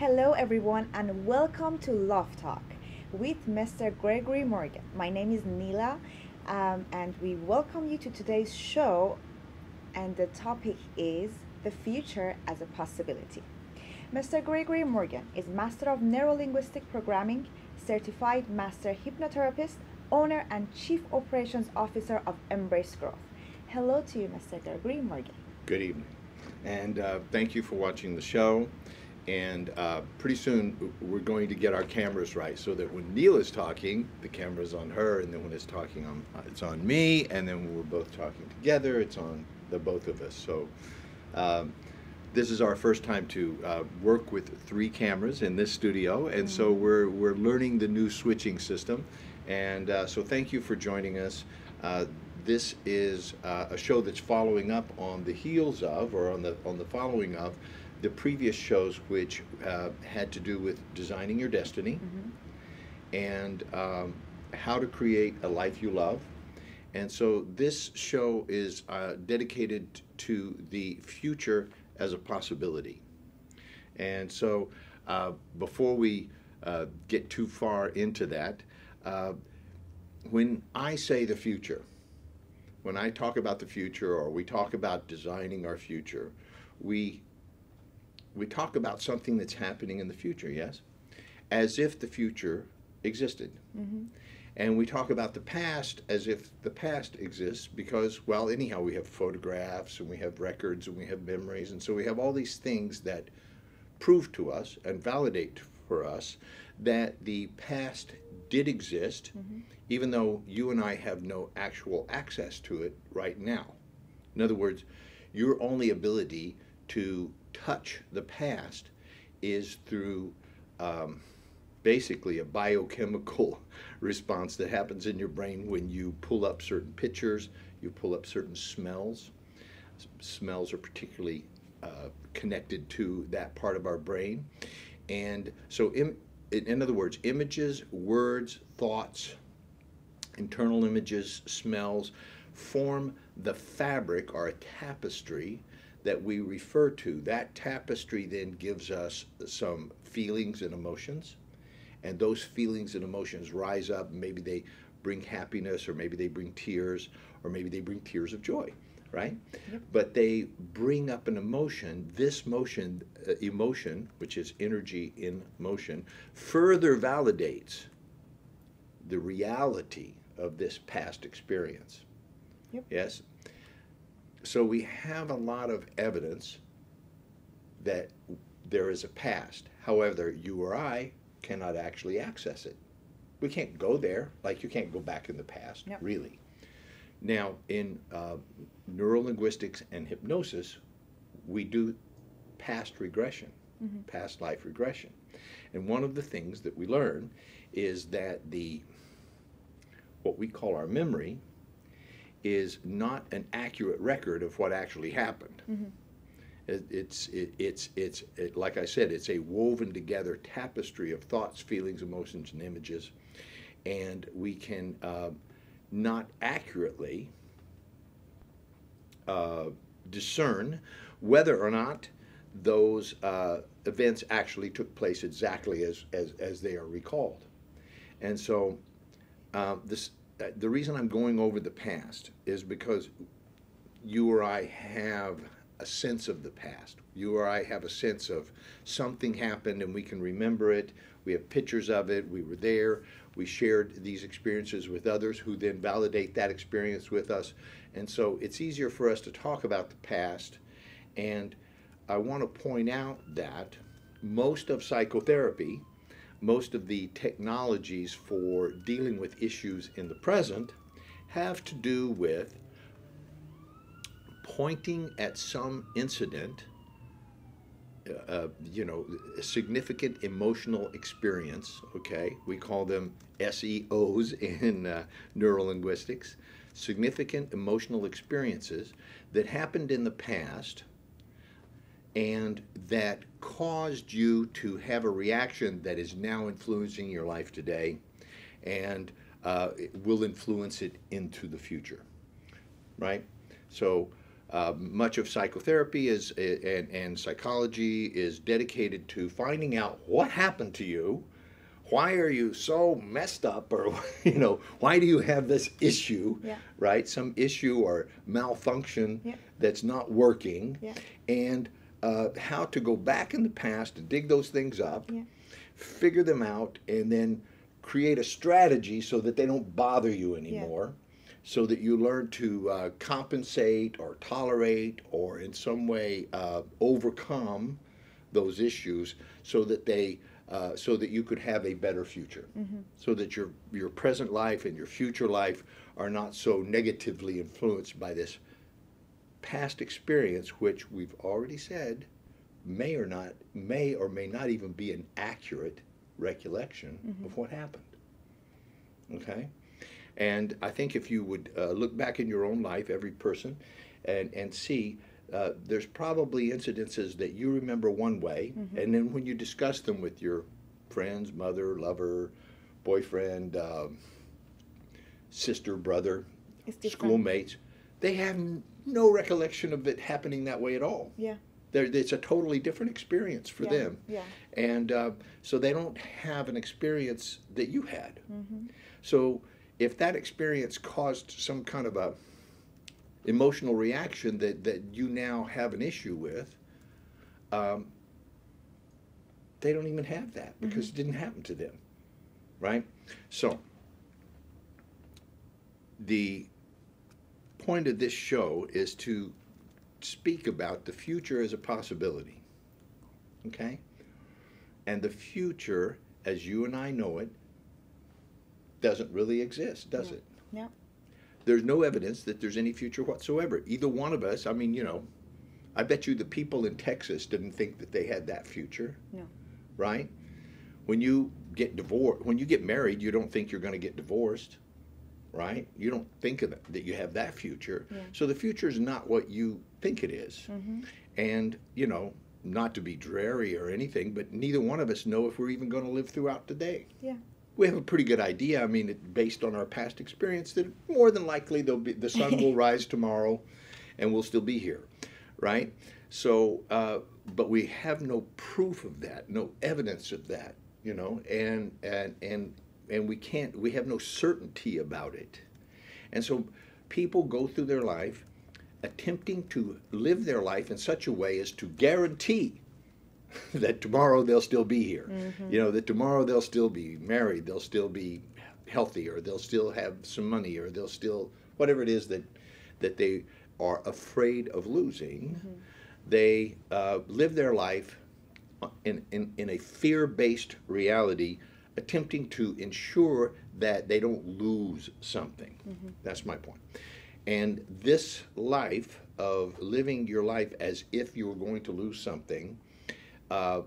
Hello, everyone, and welcome to Love Talk with Mr. Gregory Morgan. My name is Nila, and we welcome you to today's show. And the topic is the future as a possibility. Mr. Gregory Morgan is Master of Neurolinguistic Programming, Certified Master Hypnotherapist, owner and Chief Operations Officer of Embrace Growth. Hello to you, Mr. Gregory Morgan. Good evening, and thank you for watching the show. And pretty soon we're going to get our cameras right so that when Neil is talking, the camera's on her, and then when it's talking, it's on me, and then when we're both talking together, it's on the both of us. So this is our first time to work with three cameras in this studio, and so we're learning the new switching system. And so thank you for joining us. This is a show that's following up on the heels of, or on the following of, the previous shows, which had to do with designing your destiny and how to create a life you love. And so this show is dedicated to the future as a possibility. And so before we get too far into that, when I say the future, when I talk about the future, or we talk about designing our future, we talk about something that's happening in the future, yes? As if the future existed. And we talk about the past as if the past exists because, well, anyhow, we have photographs, and we have records, and we have memories, and so we have all these things that prove to us and validate for us that the past did exist, even though you and I have no actual access to it right now. In other words, your only ability to touch the past is through basically a biochemical response that happens in your brain when you pull up certain pictures, you pull up certain smells. Smells are particularly connected to that part of our brain. And so in other words, images, words, thoughts, internal images, smells form the fabric or a tapestry that we refer to. That tapestry then gives us some feelings and emotions, and those feelings and emotions rise up. Maybe they bring happiness, or maybe they bring tears, or maybe they bring tears of joy, right? But they bring up an emotion. This emotion, which is energy in motion, further validates the reality of this past experience. Yes? So we have a lot of evidence that there is a past. However, you or I cannot actually access it. We can't go there, like you can't go back in the past, really. Now, in neurolinguistics and hypnosis, we do past regression, past life regression. And one of the things that we learn is that what we call our memory is not an accurate record of what actually happened. It's like I said, it's a woven together tapestry of thoughts, feelings, emotions, and images, and we can not accurately discern whether or not those events actually took place exactly as they are recalled. And so the reason I'm going over the past is because you or I have a sense of the past. You or I have a sense of something happened and we can remember it. We have pictures of it. We were there. We shared these experiences with others who then validate that experience with us. And so it's easier for us to talk about the past. And I want to point out that most of psychotherapy, most of the technologies for dealing with issues in the present have to do with pointing at some incident, a significant emotional experience, okay? We call them SEOs in neurolinguistics, significant emotional experiences that happened in the past and that caused you to have a reaction that is now influencing your life today and it will influence it into the future, right? So Much of psychotherapy and psychology is dedicated to finding out what happened to you. Why are you so messed up, or why do you have this issue, Yeah. right? Some issue or malfunction Yeah. that's not working, Yeah. and how to go back in the past and dig those things up, Yeah. figure them out, and then create a strategy so that they don't bother you anymore, so that you learn to compensate or tolerate or in some way overcome those issues, so that you could have a better future, so that your present life and your future life are not so negatively influenced by this past experience, which we've already said may or may not even be an accurate recollection of what happened. Okay? And I think if you would look back in your own life, every person, and see, there's probably incidences that you remember one way, and then when you discuss them with your friends, mother, lover, boyfriend, sister, brother, schoolmates, they have no recollection of it happening that way at all. Yeah. It's a totally different experience for them. Yeah. And so they don't have an experience that you had. So if that experience caused some kind of a emotional reaction that you now have an issue with, they don't even have that because it didn't happen to them, right? So the point of this show is to speak about the future as a possibility, okay? And the future, as you and I know it, doesn't really exist, does it? No. There's no evidence that there's any future whatsoever. Either one of us, I mean, I bet you the people in Texas didn't think that they had that future. No. Right? When you get divorced, when you get married, you don't think you're going to get divorced, right? You don't think of that you have that future. Yeah. So the future is not what you think it is. And, not to be dreary or anything, but neither one of us know if we're even going to live throughout the day. Yeah. We have a pretty good idea. I mean, based on our past experience, that more than likely the sun will rise tomorrow, and we'll still be here, right? So, but we have no proof of that, no evidence of that, and we have no certainty about it. And so people go through their life attempting to live their life in such a way as to guarantee that tomorrow they'll still be here. That tomorrow they'll still be married, they'll still be healthy, or they'll still have some money, or they'll still, whatever it is that they are afraid of losing. They live their life in a fear-based reality, attempting to ensure that they don't lose something. That's my point. And this life of living your life as if you were going to lose something, well,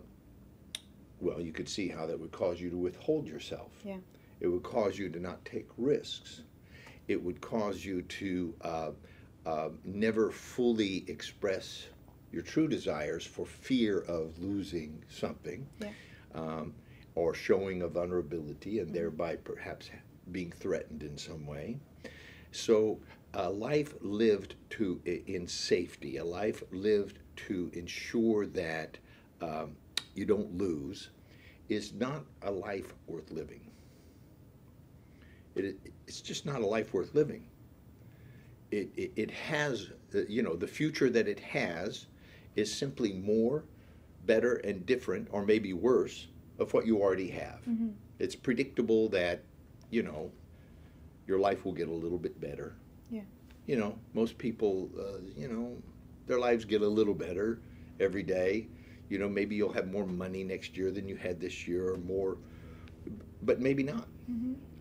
you could see how that would cause you to withhold yourself. Yeah. It would cause you to not take risks. It would cause you to never fully express your true desires for fear of losing something, or showing a vulnerability, and thereby perhaps being threatened in some way. So a life lived in safety, a life lived to ensure that you don't lose, is not a life worth living. It's just not a life worth living. It has, the future that it has is simply more, better, and different, or maybe worse, of what you already have. It's predictable that, your life will get a little bit better. Yeah. Most people, their lives get a little better every day. Maybe you'll have more money next year than you had this year, or more, but maybe not,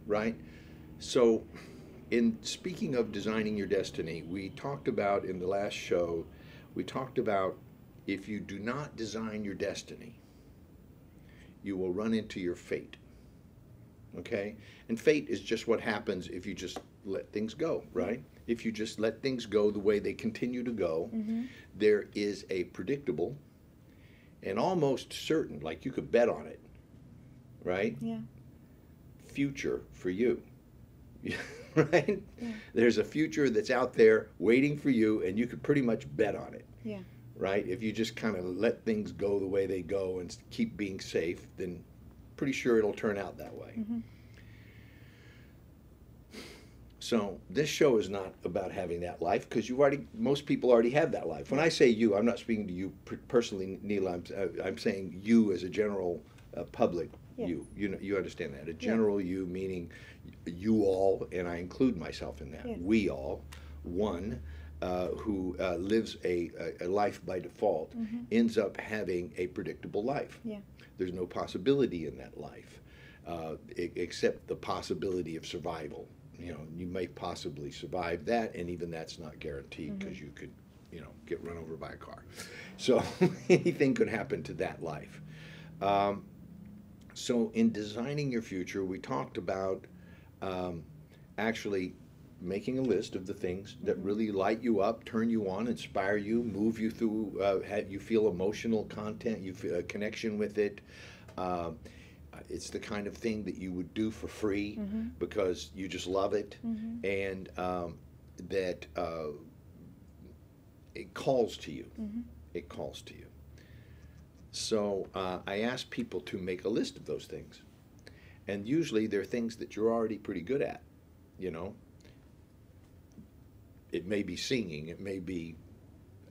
right? So, in speaking of designing your destiny, we talked about in the last show, if you do not design your destiny, you will run into your fate. Okay? And fate is just what happens if you just let things go, right? If you just let things go the way they continue to go, there is a predictable and almost certain, like you could bet on it, right? Yeah. Future for you. right? Yeah. There's a future that's out there waiting for you, and you could pretty much bet on it, Yeah. right? If you just kind of let things go the way they go and keep being safe, then pretty sure it'll turn out that way. Mm-hmm. So this show is not about having that life, because most people already have that life. When I say you, I'm not speaking to you personally, Neela. I'm saying you as a general public. Yes. You understand that. A general you meaning you all, and I include myself in that. Yes. We all, one who lives a life by default, ends up having a predictable life. Yeah. There's no possibility in that life, except the possibility of survival. You may possibly survive that, and even that's not guaranteed, because you could, get run over by a car. So anything could happen to that life. So in designing your future, we talked about actually making a list of the things that really light you up, turn you on, inspire you, move you through, you feel emotional content, you feel a connection with it. It's the kind of thing that you would do for free because you just love it, and that it calls to you. It calls to you. So I ask people to make a list of those things, and usually they're things that you're already pretty good at. It may be singing, it may be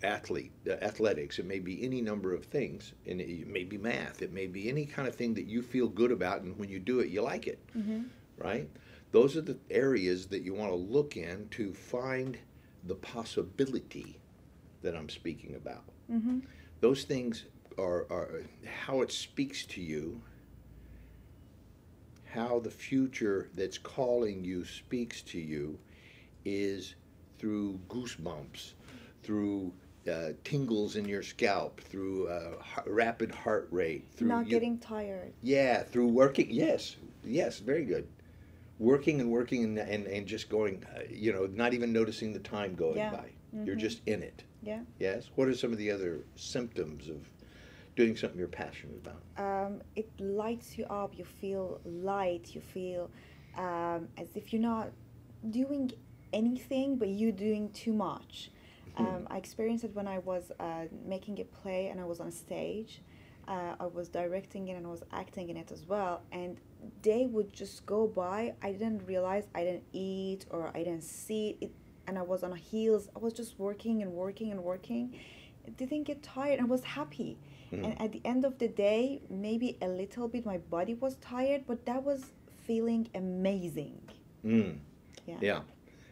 athletics, it may be any number of things, and it may be math, it may be any kind of thing that you feel good about, and when you do it, you like it, right? Those are the areas that you want to look in to find the possibility that I'm speaking about. Those things are how it speaks to you, how the future that's calling you speaks to you is through goosebumps, through tingles in your scalp, through rapid heart rate, through not getting tired. Yeah, through working. Yes, very good. Working and working and just going, not even noticing the time going by. You're just in it. Yeah. Yes. What are some of the other symptoms of doing something you're passionate about? It lights you up. You feel light. You feel as if you're not doing anything, but you're doing too much. I experienced it when I was making a play and I was on stage. I was directing it and I was acting in it as well. And they would just go by. I didn't realize I didn't eat or I didn't see it. And I was on heels. I was just working and working and working. I didn't get tired. I was happy. And at the end of the day, maybe a little bit my body was tired, but that was feeling amazing. Yeah.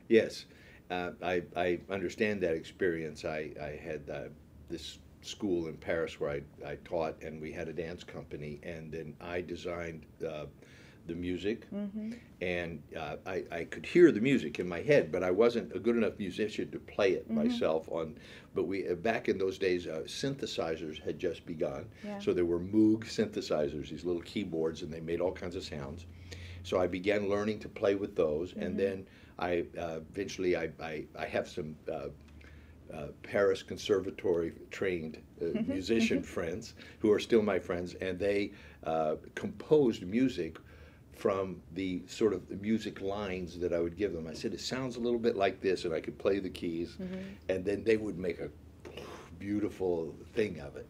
Yes. I understand that experience. I had this school in Paris where I taught, and we had a dance company, and then I designed the music, and I could hear the music in my head, but I wasn't a good enough musician to play it myself on. But we back in those days, synthesizers had just begun, so there were Moog synthesizers, these little keyboards, and they made all kinds of sounds. So I began learning to play with those, and then I eventually I have some Paris Conservatory trained musician friends who are still my friends, and they composed music from the sort of music lines that I would give them. I said, it sounds a little bit like this, and I could play the keys, and then they would make a beautiful thing of it.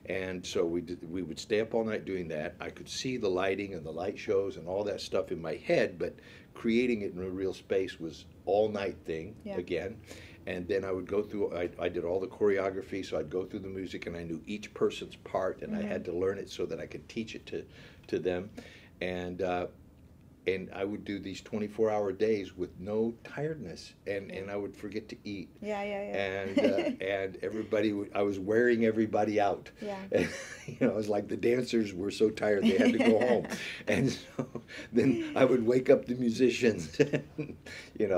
And so we would stay up all night doing that. I could see the lighting and the light shows and all that stuff in my head, but creating it in a real space was all night thing again. And then I would go through, I did all the choreography, so I'd go through the music, and I knew each person's part, and I had to learn it so that I could teach it to them. And I would do these 24-hour days with no tiredness, and I would forget to eat. And everybody, I was wearing everybody out. And, it was like the dancers were so tired they had to go home. And so then I would wake up the musicians, and you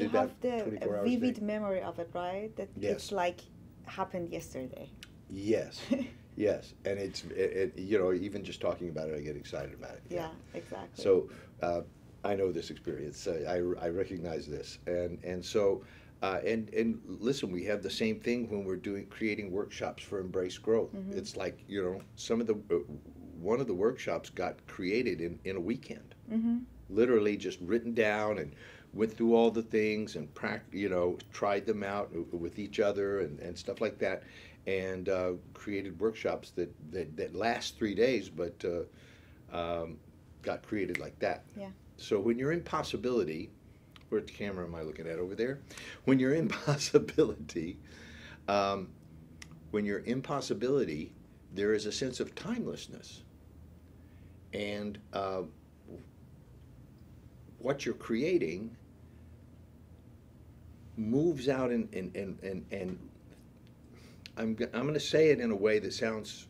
have the vivid memory of it, right? That it's like happened yesterday. Yes. Yes, and it's even just talking about it, I get excited about it. Yeah, exactly. So I know this experience. I recognize this, and so and listen, we have the same thing when we're creating workshops for Embrace Growth. It's like some of the one of the workshops got created in a weekend. literally just written down and went through all the things and tried them out with each other and stuff like that, and created workshops that last 3 days, but got created like that. Yeah. So when you're in possibility, what camera am I looking at over there? When you're in possibility, there is a sense of timelessness, and what you're creating moves out and I'm going to say it in a way that sounds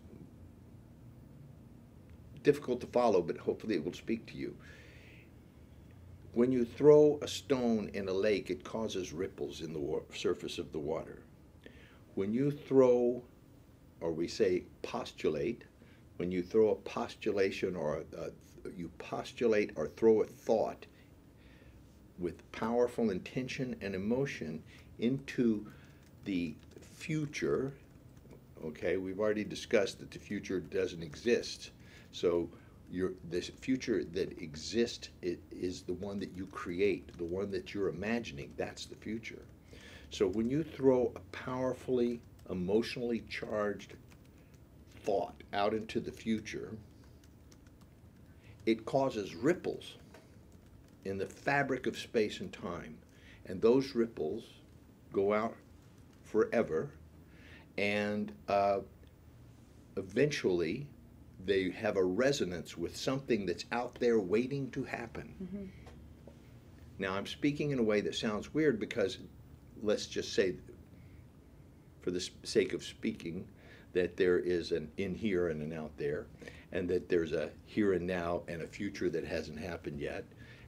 difficult to follow, but hopefully it will speak to you. When you throw a stone in a lake, it causes ripples in the surface of the water. When you throw, or we say postulate, when you throw a postulation or you postulate or throw a thought with powerful intention and emotion into the future, okay, we've already discussed that the future doesn't exist. So this future that exists is the one that you create, the one that you're imagining. That's the future. So when you throw a powerfully, emotionally charged thought out into the future, it causes ripples in the fabric of space and time. And those ripples go out forever, and eventually they have a resonance with something that's out there waiting to happen. Mm-hmm. Now, I'm speaking in a way that sounds weird because let's just say, for the sake of speaking, that there is an in here and an out there, and that there's a here and now and a future that hasn't happened yet.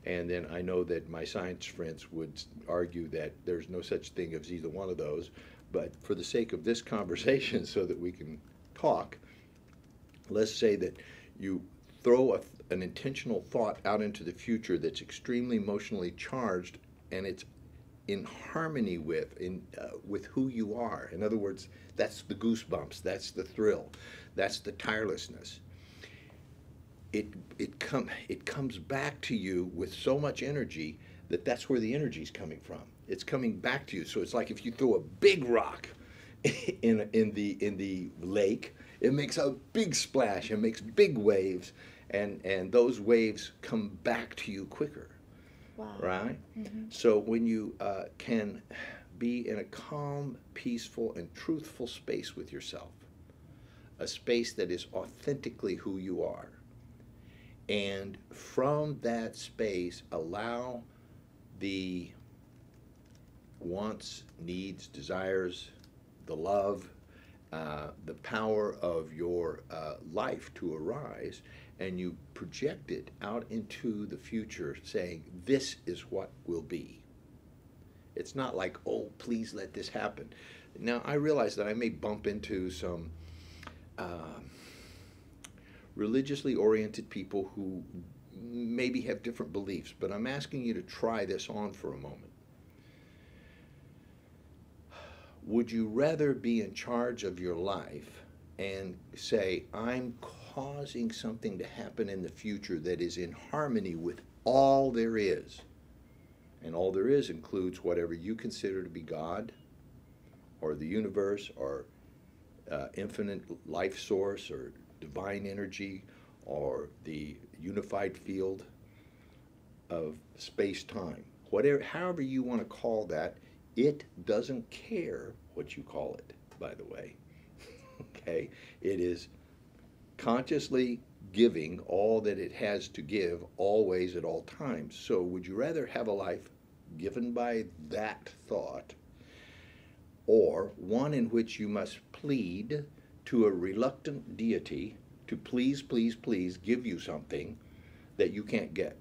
And then I know that my science friends would argue that there's no such thing as either one of those. But for the sake of this conversation, so that we can talk, let's say that you throw an intentional thought out into the future that's extremely emotionally charged, and it's in harmony with who you are. In other words, that's the goosebumps, that's the thrill, that's the tirelessness. It comes back to you with so much energy that's where the energy is coming from. It's coming back to you. So it's like if you throw a big rock in the lake, it makes a big splash and makes big waves, and those waves come back to you quicker. Wow. Right? Mm-hmm. So when you can be in a calm, peaceful, and truthful space with yourself, a space that is authentically who you are, and from that space allow the wants, needs, desires, the love, the power of your life to arise, and you project it out into the future saying, this is what will be. It's not like, oh, please let this happen. Now, I realize that I may bump into some religiously oriented people who maybe have different beliefs, but I'm asking you to try this on for a moment. Would you rather be in charge of your life and say, I'm causing something to happen in the future that is in harmony with all there is? And all there is includes whatever you consider to be God, or the universe, or infinite life source, or divine energy, or the unified field of space-time. Whatever, however you want to call that, it doesn't care what you call it, by the way. Okay? It is consciously giving all that it has to give, always, at all times. So would you rather have a life given by that thought, or one in which you must plead to a reluctant deity to please, please, please give you something that you can't get?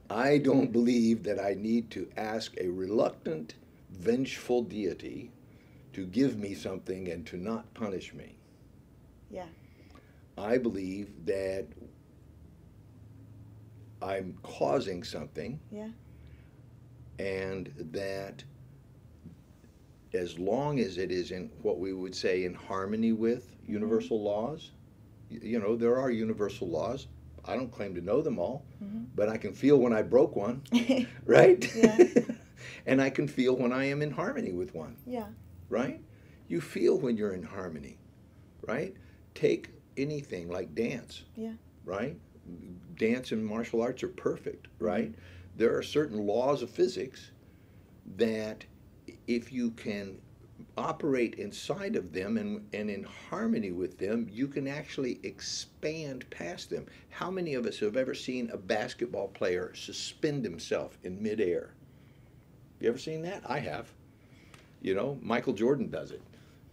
I don't believe that I need to ask a reluctant, vengeful deity to give me something and to not punish me. Yeah. I believe that I'm causing something, yeah, and that as long as it is in what we would say in harmony with universal laws. You know, there are universal laws. I don't claim to know them all, but I can feel when I broke one, right? Yeah. And I can feel when I am in harmony with one, Yeah. right? You feel when you're in harmony, right? Take anything like dance, Yeah. right? Dance and martial arts are perfect, right? There are certain laws of physics that if you can operate inside of them and in harmony with them, you can actually expand past them. How many of us have ever seen a basketball player suspend himself in midair? You ever seen that? I have. You know, Michael Jordan does it.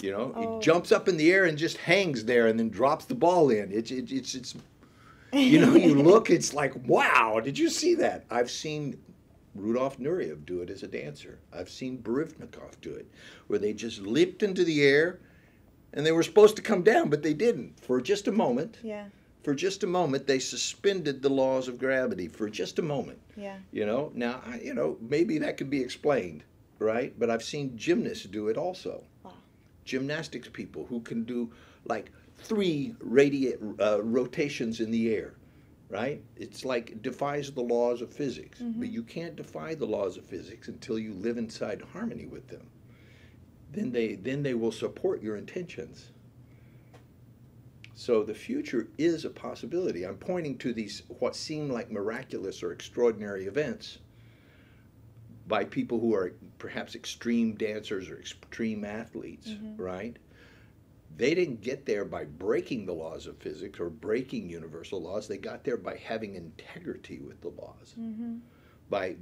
You know, he jumps up in the air and just hangs there and then drops the ball in. It's you know, you look, it's like, wow, did you see that? I've seen Rudolf Nureyev do it as a dancer. I've seen Barivnikov do it, where they just leaped into the air and they were supposed to come down, but they didn't. For just a moment, for just a moment, they suspended the laws of gravity for just a moment. Yeah. You know, now, you know, maybe that could be explained, right? But I've seen gymnasts do it also. Wow. Gymnastics people who can do like 3 rotations in the air. Right? It's like it defies the laws of physics. But you can't defy the laws of physics until you live inside harmony with them. Then they will support your intentions. So the future is a possibility. I'm pointing to these what seem like miraculous or extraordinary events by people who are perhaps extreme dancers or extreme athletes, right? They didn't get there by breaking the laws of physics or breaking universal laws. They got there by having integrity with the laws, by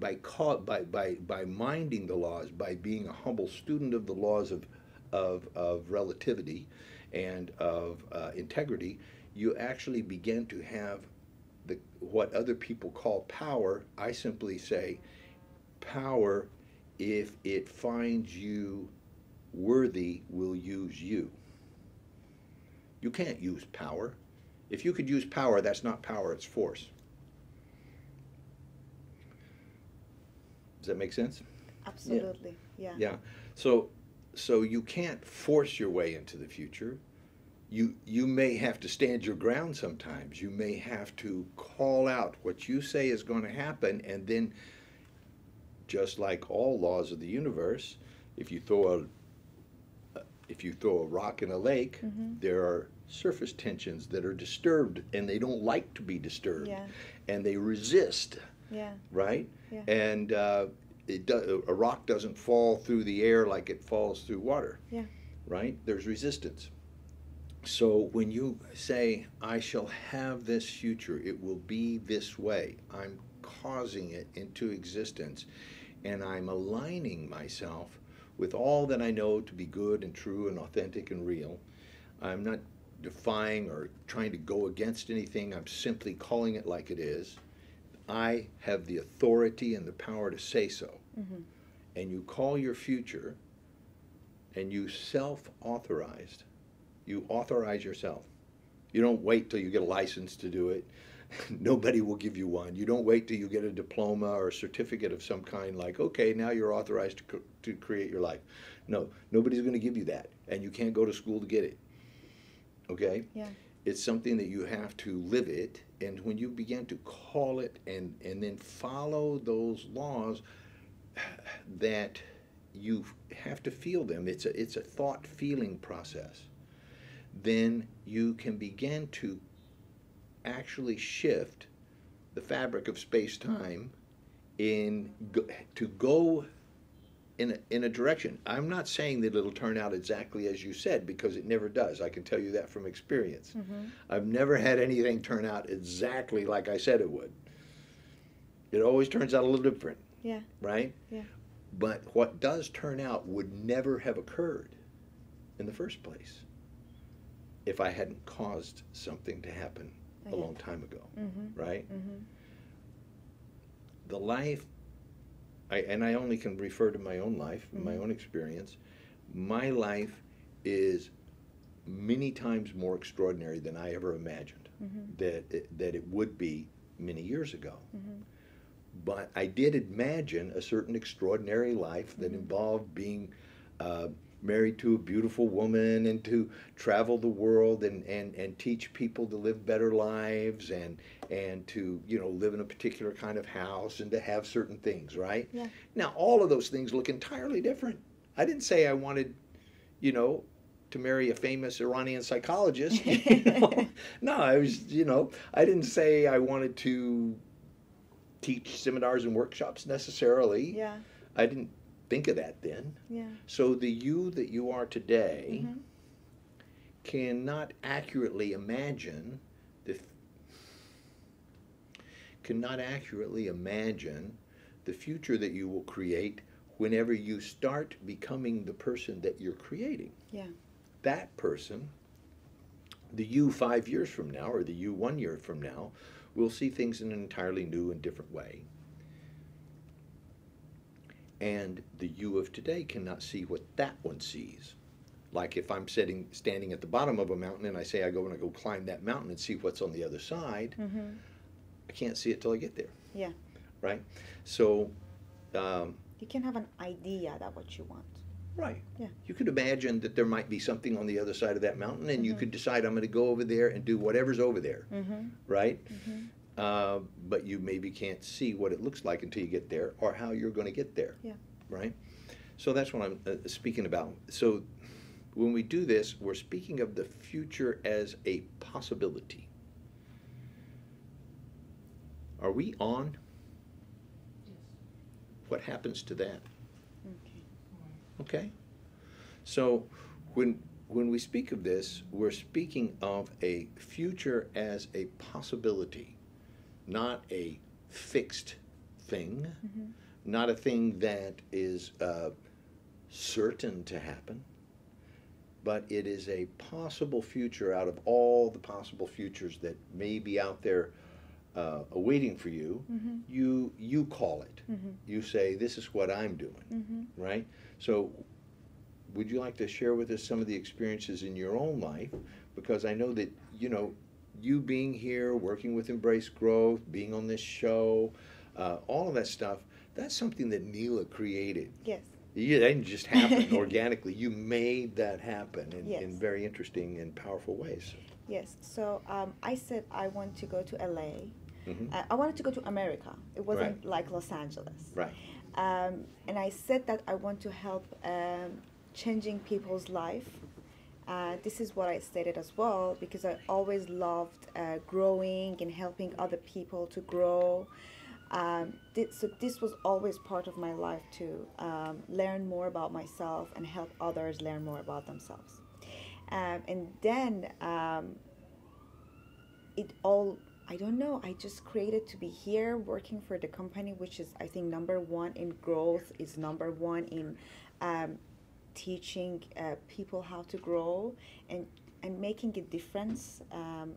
minding the laws, by being a humble student of the laws of relativity and of integrity. You actually begin to have what other people call power. I simply say power, if it finds you worthy, will use you. You can't use power. If you could use power, that's not power, it's force. Does that make sense? Absolutely. Yeah. Yeah. So you can't force your way into the future. You may have to stand your ground sometimes. You may have to call out what you say is going to happen, and then, just like all laws of the universe, if you throw a rock in a lake, there are surface tensions that are disturbed, and they don't like to be disturbed, and they resist, right? Yeah. And a rock doesn't fall through the air like it falls through water, right? There's resistance. So when you say, I shall have this future, it will be this way, I'm causing it into existence, and I'm aligning myself with all that I know to be good and true and authentic and real. I'm not defying or trying to go against anything. I'm simply calling it like it is. I have the authority and the power to say so. And you call your future, and you self-authorized. You authorize yourself. You don't wait till you get a license to do it. Nobody will give you one. You don't wait till you get a diploma or a certificate of some kind, like, okay, now you're authorized to create your life. No, nobody's going to give you that, and you can't go to school to get it. Okay? Yeah. It's something that you have to live it, and when you begin to call it and then follow those laws, that you have to feel them. It's a thought-feeling process. Then you can begin to actually shift the fabric of space-time to go in a direction. I'm not saying that it'll turn out exactly as you said, because it never does. I can tell you that from experience. I've never had anything turn out exactly like I said it would. It always turns out a little different. Yeah. Right? Yeah. But what does turn out would never have occurred in the first place if I hadn't caused something to happen a long time ago, right? The life, and I only can refer to my own life, my own experience. My life is many times more extraordinary than I ever imagined that it would be many years ago. But I did imagine a certain extraordinary life that involved being uh, married to a beautiful woman and to travel the world and teach people to live better lives and to, you know, live in a particular kind of house and to have certain things, right? Yeah. Now, all of those things look entirely different. I didn't say I wanted, you know, to marry a famous Iranian psychologist. You know? No, I was, you know, I didn't say I wanted to teach seminars and workshops necessarily. Yeah. I didn't think of that then. Yeah. So the you that you are today Mm-hmm. cannot accurately imagine cannot accurately imagine the future that you will create whenever you start becoming the person that you're creating. Yeah. That person, the you 5 years from now or the you 1 year from now, will see things in an entirely new and different way. And the you of today cannot see what that one sees. Like if I'm standing at the bottom of a mountain and I say I want to go climb that mountain and see what's on the other side, Mm-hmm. I can't see it till I get there, Yeah. right? So, You can have an idea that what you want. right. Yeah. You could imagine that there might be something on the other side of that mountain, and you Mhm. could decide I'm going to go over there and do whatever's over there, Mm-hmm. right? Mm-hmm. But you maybe can't see what it looks like until you get there, or how you're going to get there, Yeah. right? So that's what I'm speaking about. So when we do this, we're speaking of the future as a possibility. Are we on? What happens to that? Okay. Okay? So when we speak of this, we're speaking of a future as a possibility, not a fixed thing, Mm-hmm. not a thing that is certain to happen, but it is a possible future out of all the possible futures that may be out there awaiting for you. Mm-hmm. You call it. Mm-hmm. You say, this is what I'm doing, Mm-hmm. right? So would you like to share with us some of the experiences in your own life? Because I know that, you know, you being here, working with Embrace Growth, being on this show, all of that stuff, that's something that Neela created. Yes. Yeah, that didn't just happen organically. You made that happen Yes. in very interesting and powerful ways. Yes. So I said I want to go to LA. Mm-hmm. I wanted to go to America. It wasn't Right. like Los Angeles. Right. And I said that I want to help changing people's life. This is what I stated as well, because I always loved growing and helping other people to grow. So this was always part of my life to learn more about myself and help others learn more about themselves. And then it all, I don't know, I just created to be here working for the company, which is, I think, number one in growth, is number one in teaching people how to grow and making a difference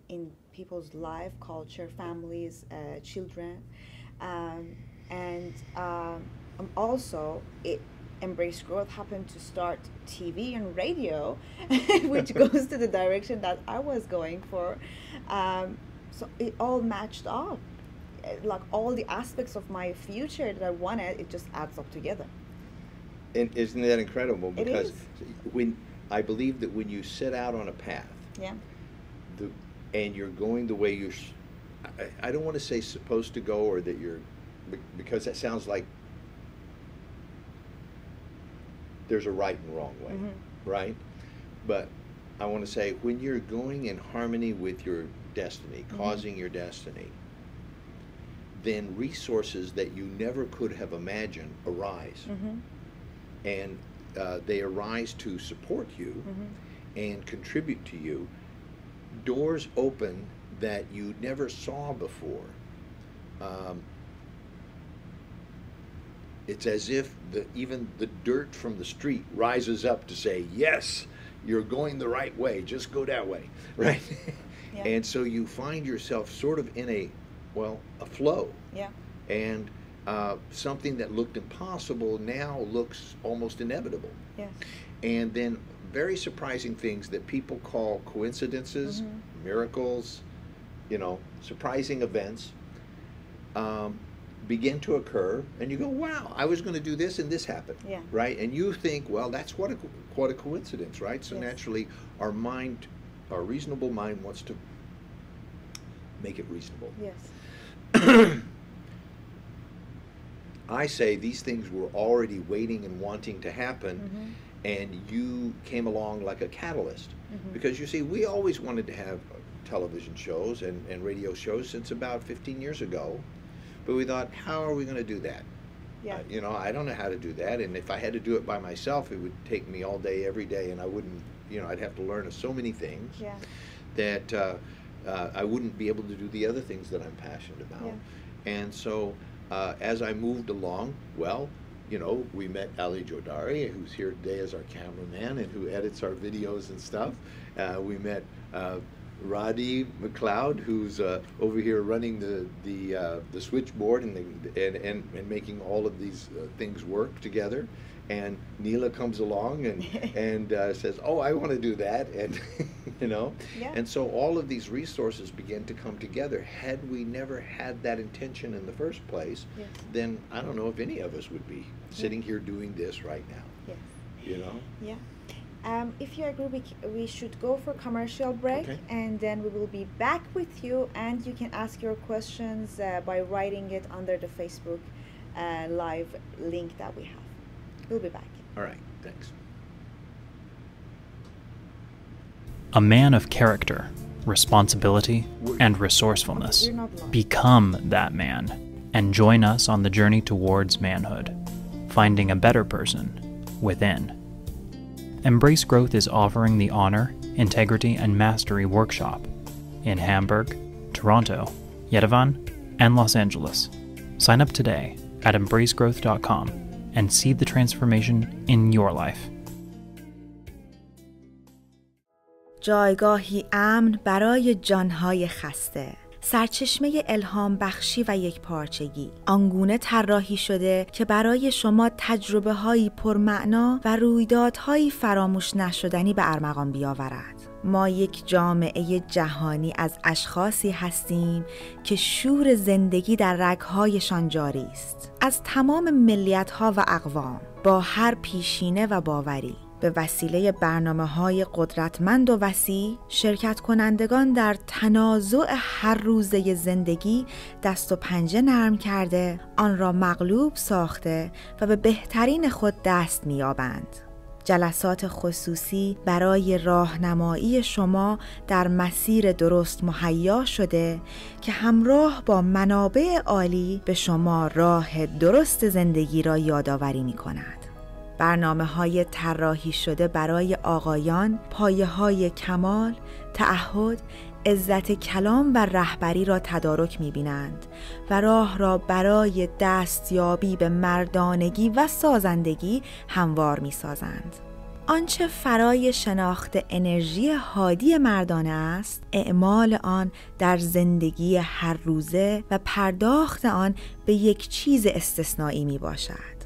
in people's life, culture, families, children. And also, Embrace Growth happened to start TV and radio, which goes to the direction that I was going for. So it all matched up. Like all the aspects of my future that I wanted, it just adds up together. And isn't that incredible? It Because is. when I believe that when you set out on a path, Yeah. and you're going the way you're, I don't want to say supposed to go, or that you're, because that sounds like there's a right and wrong way, Mm-hmm. right? But I want to say when you're going in harmony with your destiny, Mm-hmm. causing your destiny, then resources that you never could have imagined arise. Mm-hmm. And they arise to support you Mm-hmm. and contribute to you. Doors open that you never saw before. It's as if even the dirt from the street rises up to say, yes, you're going the right way, just go that way, right? Yeah. And so you find yourself sort of in a flow. Yeah. And something that looked impossible now looks almost inevitable. Yes. And then very surprising things that people call coincidences, Mhm. miracles, surprising events, begin to occur, and you go, wow, I was going to do this and this happened, Yeah. right? And you think, well, that's quite a coincidence, right? So Yes. naturally, our reasonable mind wants to make it reasonable. Yes. I say these things were already waiting and wanting to happen, and you came along like a catalyst. Because you see, we always wanted to have television shows and radio shows since about 15 years ago, but we thought, how are we going to do that? Yeah. You know, I don't know how to do that, and if I had to do it by myself, it would take me all day, every day, and I wouldn't, you know, I'd have to learn so many things Yeah. that I wouldn't be able to do the other things that I'm passionate about. Yeah. And so as I moved along, well, you know, we met Ali Jodari, who's here today as our cameraman and who edits our videos and stuff. We met Roddy McLeod, who's over here running the switchboard and making all of these things work together. And Neela comes along and says, "Oh, I want to do that," and you know. Yeah. And so all of these resources began to come together. Had we never had that intention in the first place, Yes. then I don't know if any of us would be sitting here doing this right now. Yes. You know. Yeah. If you agree, we should go for commercial break, Okay. and then we will be back with you, and you can ask your questions by writing it under the Facebook live link that we have. We'll be back. All right. Thanks. A man of character, responsibility, and resourcefulness. We're not live. Become that man and join us on the journey towards manhood, finding a better person within. Embrace Growth is offering the Honor, Integrity, and Mastery Workshop in Hamburg, Toronto, Yerevan, and Los Angeles. Sign up today at embracegrowth.com and see the transformation in your life. جایگاهی امن برای جانهای خسته، سرچشمه الهام بخشی و یک پارچگی، آنگونه طراحی شده که برای شما تجربه هایی پرمعنا و رویدادهایی فراموش نشدنی به ارمغان بیاورد. ما یک جامعه جهانی از اشخاصی هستیم که شور زندگی در رگ‌هایشان جاری است، از تمام ملیت‌ها و اقوام، با هر پیشینه و باوری. به وسیله برنامه‌های قدرتمند و وسیع، شرکت کنندگان در تنازع هر روزه زندگی دست و پنجه نرم کرده، آن را مغلوب ساخته و به بهترین خود دست می‌یابند. جلسات خصوصی برای راهنمایی شما در مسیر درست مهیا شده که همراه با منابع عالی به شما راه درست زندگی را یادآوری می‌کند. برنامه‌های طراحی شده برای آقایان، پایه‌های کمال، تعهد، عزت کلام و رهبری را تدارک می‌بینند و راه را برای دستیابی به مردانگی و سازندگی هموار می‌سازند. آنچه فرای شناخت انرژی هادی مردانه است، اعمال آن در زندگی هر روزه و پرداخت آن به یک چیز استثنایی میباشد.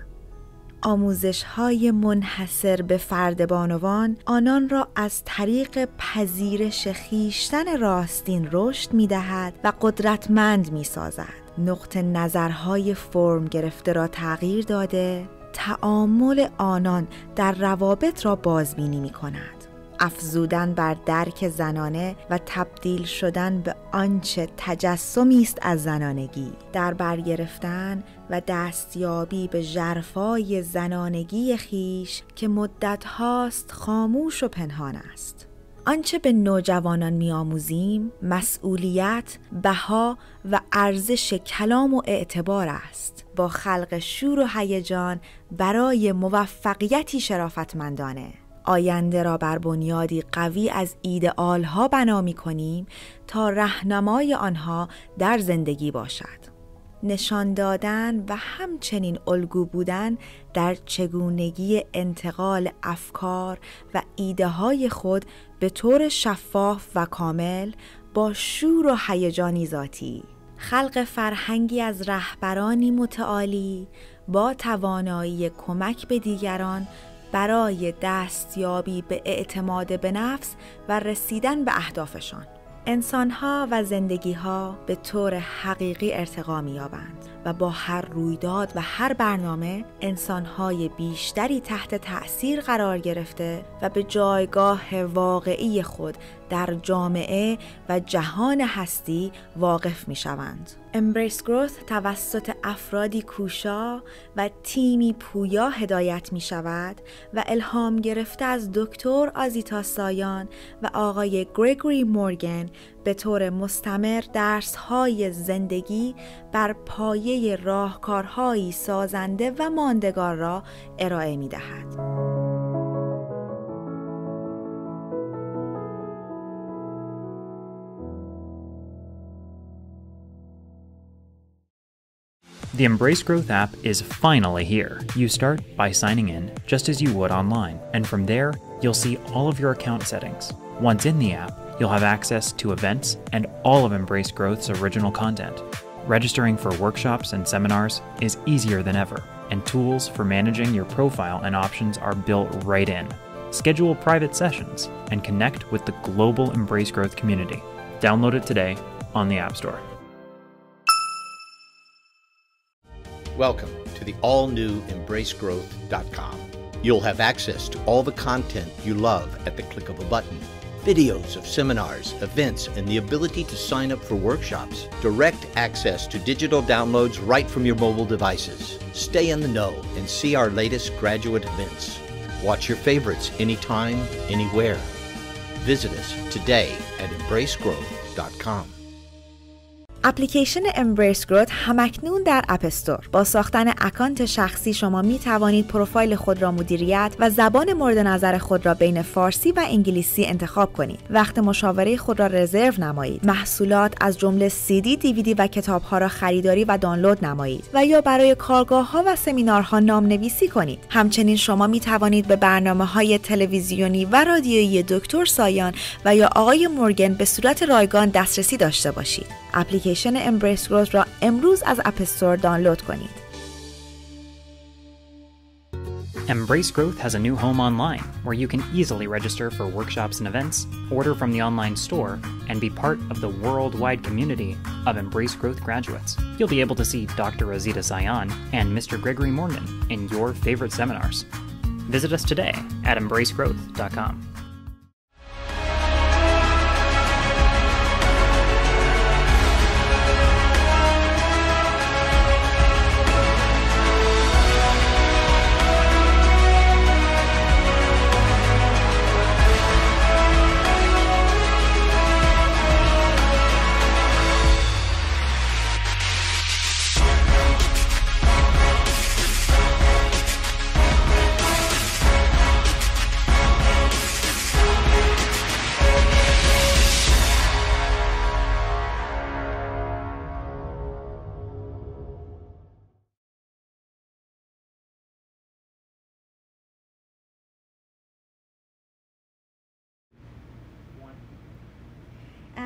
آموزش‌های منحصر به فرد بانوان آنان را از طریق پذیرش خویشتن راستین رشد می‌دهد و قدرتمند می‌سازد. نقطه نظرهای فرم گرفته را تغییر داده، تعامل آنان در روابط را بازبینی می‌کند. افزودن بر درک زنانه و تبدیل شدن به آنچه تجسمی است از زنانگی، در بر گرفتن و دستیابی به ژرفای زنانگی خیش که مدت هاست خاموش و پنهان است. آنچه به نوجوانان می‌آموزیم مسئولیت، بها و ارزش کلام و اعتبار است، با خلق شور و هیجان برای موفقیتی شرافتمندانه. آینده را بر بنیادی قوی از ایدئال‌ها بنا می‌کنیم تا راهنمای آنها در زندگی باشد. نشان دادن و همچنین الگو بودن در چگونگی انتقال افکار و ایده‌های خود به طور شفاف و کامل با شور و هیجانی ذاتی. خلق فرهنگی از رهبرانی متعالی با توانایی کمک به دیگران برای دستیابی به اعتماد به نفس و رسیدن به اهدافشان. انسان‌ها و زندگی‌ها به طور حقیقی ارتقا می‌یابند و با هر رویداد و هر برنامه انسان‌های بیشتری تحت تأثیر قرار گرفته و به جایگاه واقعی خود در جامعه و جهان هستی واقف می‌شوند. Embrace Growth توسط افرادی کوشا و تیمی پویا هدایت می شود و الهام گرفته از دکتر آزیتا سایان و آقای گرگوری مورگن به طور مستمر درس‌های زندگی بر پایه راهکارهایی سازنده و ماندگار را ارائه می دهد. The Embrace Growth app is finally here. You start by signing in just as you would online, and from there, you'll see all of your account settings. Once in the app, you'll have access to events and all of Embrace Growth's original content. Registering for workshops and seminars is easier than ever, and tools for managing your profile and options are built right in. Schedule private sessions and connect with the global Embrace Growth community. Download it today on the App Store. Welcome to the all-new EmbraceGrowth.com. You'll have access to all the content you love at the click of a button. Videos of seminars, events, and the ability to sign up for workshops. Direct access to digital downloads right from your mobile devices. Stay in the know and see our latest graduate events. Watch your favorites anytime, anywhere. Visit us today at EmbraceGrowth.com. اپلیکیشن Embrace Growth همکنون در اپ استور. با ساختن اکانت شخصی شما می توانید پروفایل خود را مدیریت و زبان مورد نظر خود را بین فارسی و انگلیسی انتخاب کنید. وقت مشاوره خود را رزرو نمایید. محصولات از جمله CD، DVD و کتاب‌ها را خریداری و دانلود نمایید و یا برای کارگاه‌ها و سمینارها نام‌نویسی کنید. همچنین شما می توانید به برنامه‌های تلویزیونی و رادیویی دکتر سایان و یا آقای مورگن به صورت رایگان دسترسی داشته باشید. اپلیکیشن Embrace Growth را امروز از اپ استور دانلود کنید. Embrace Growth has a new home online where you can easily register for workshops and events, order from the online store, and be part of the worldwide community of Embrace Growth graduates. You'll be able to see Dr. Azita Sayan and Mr. Gregory Morgan in your favorite seminars. Visit us today at EmbraceGrowth.com.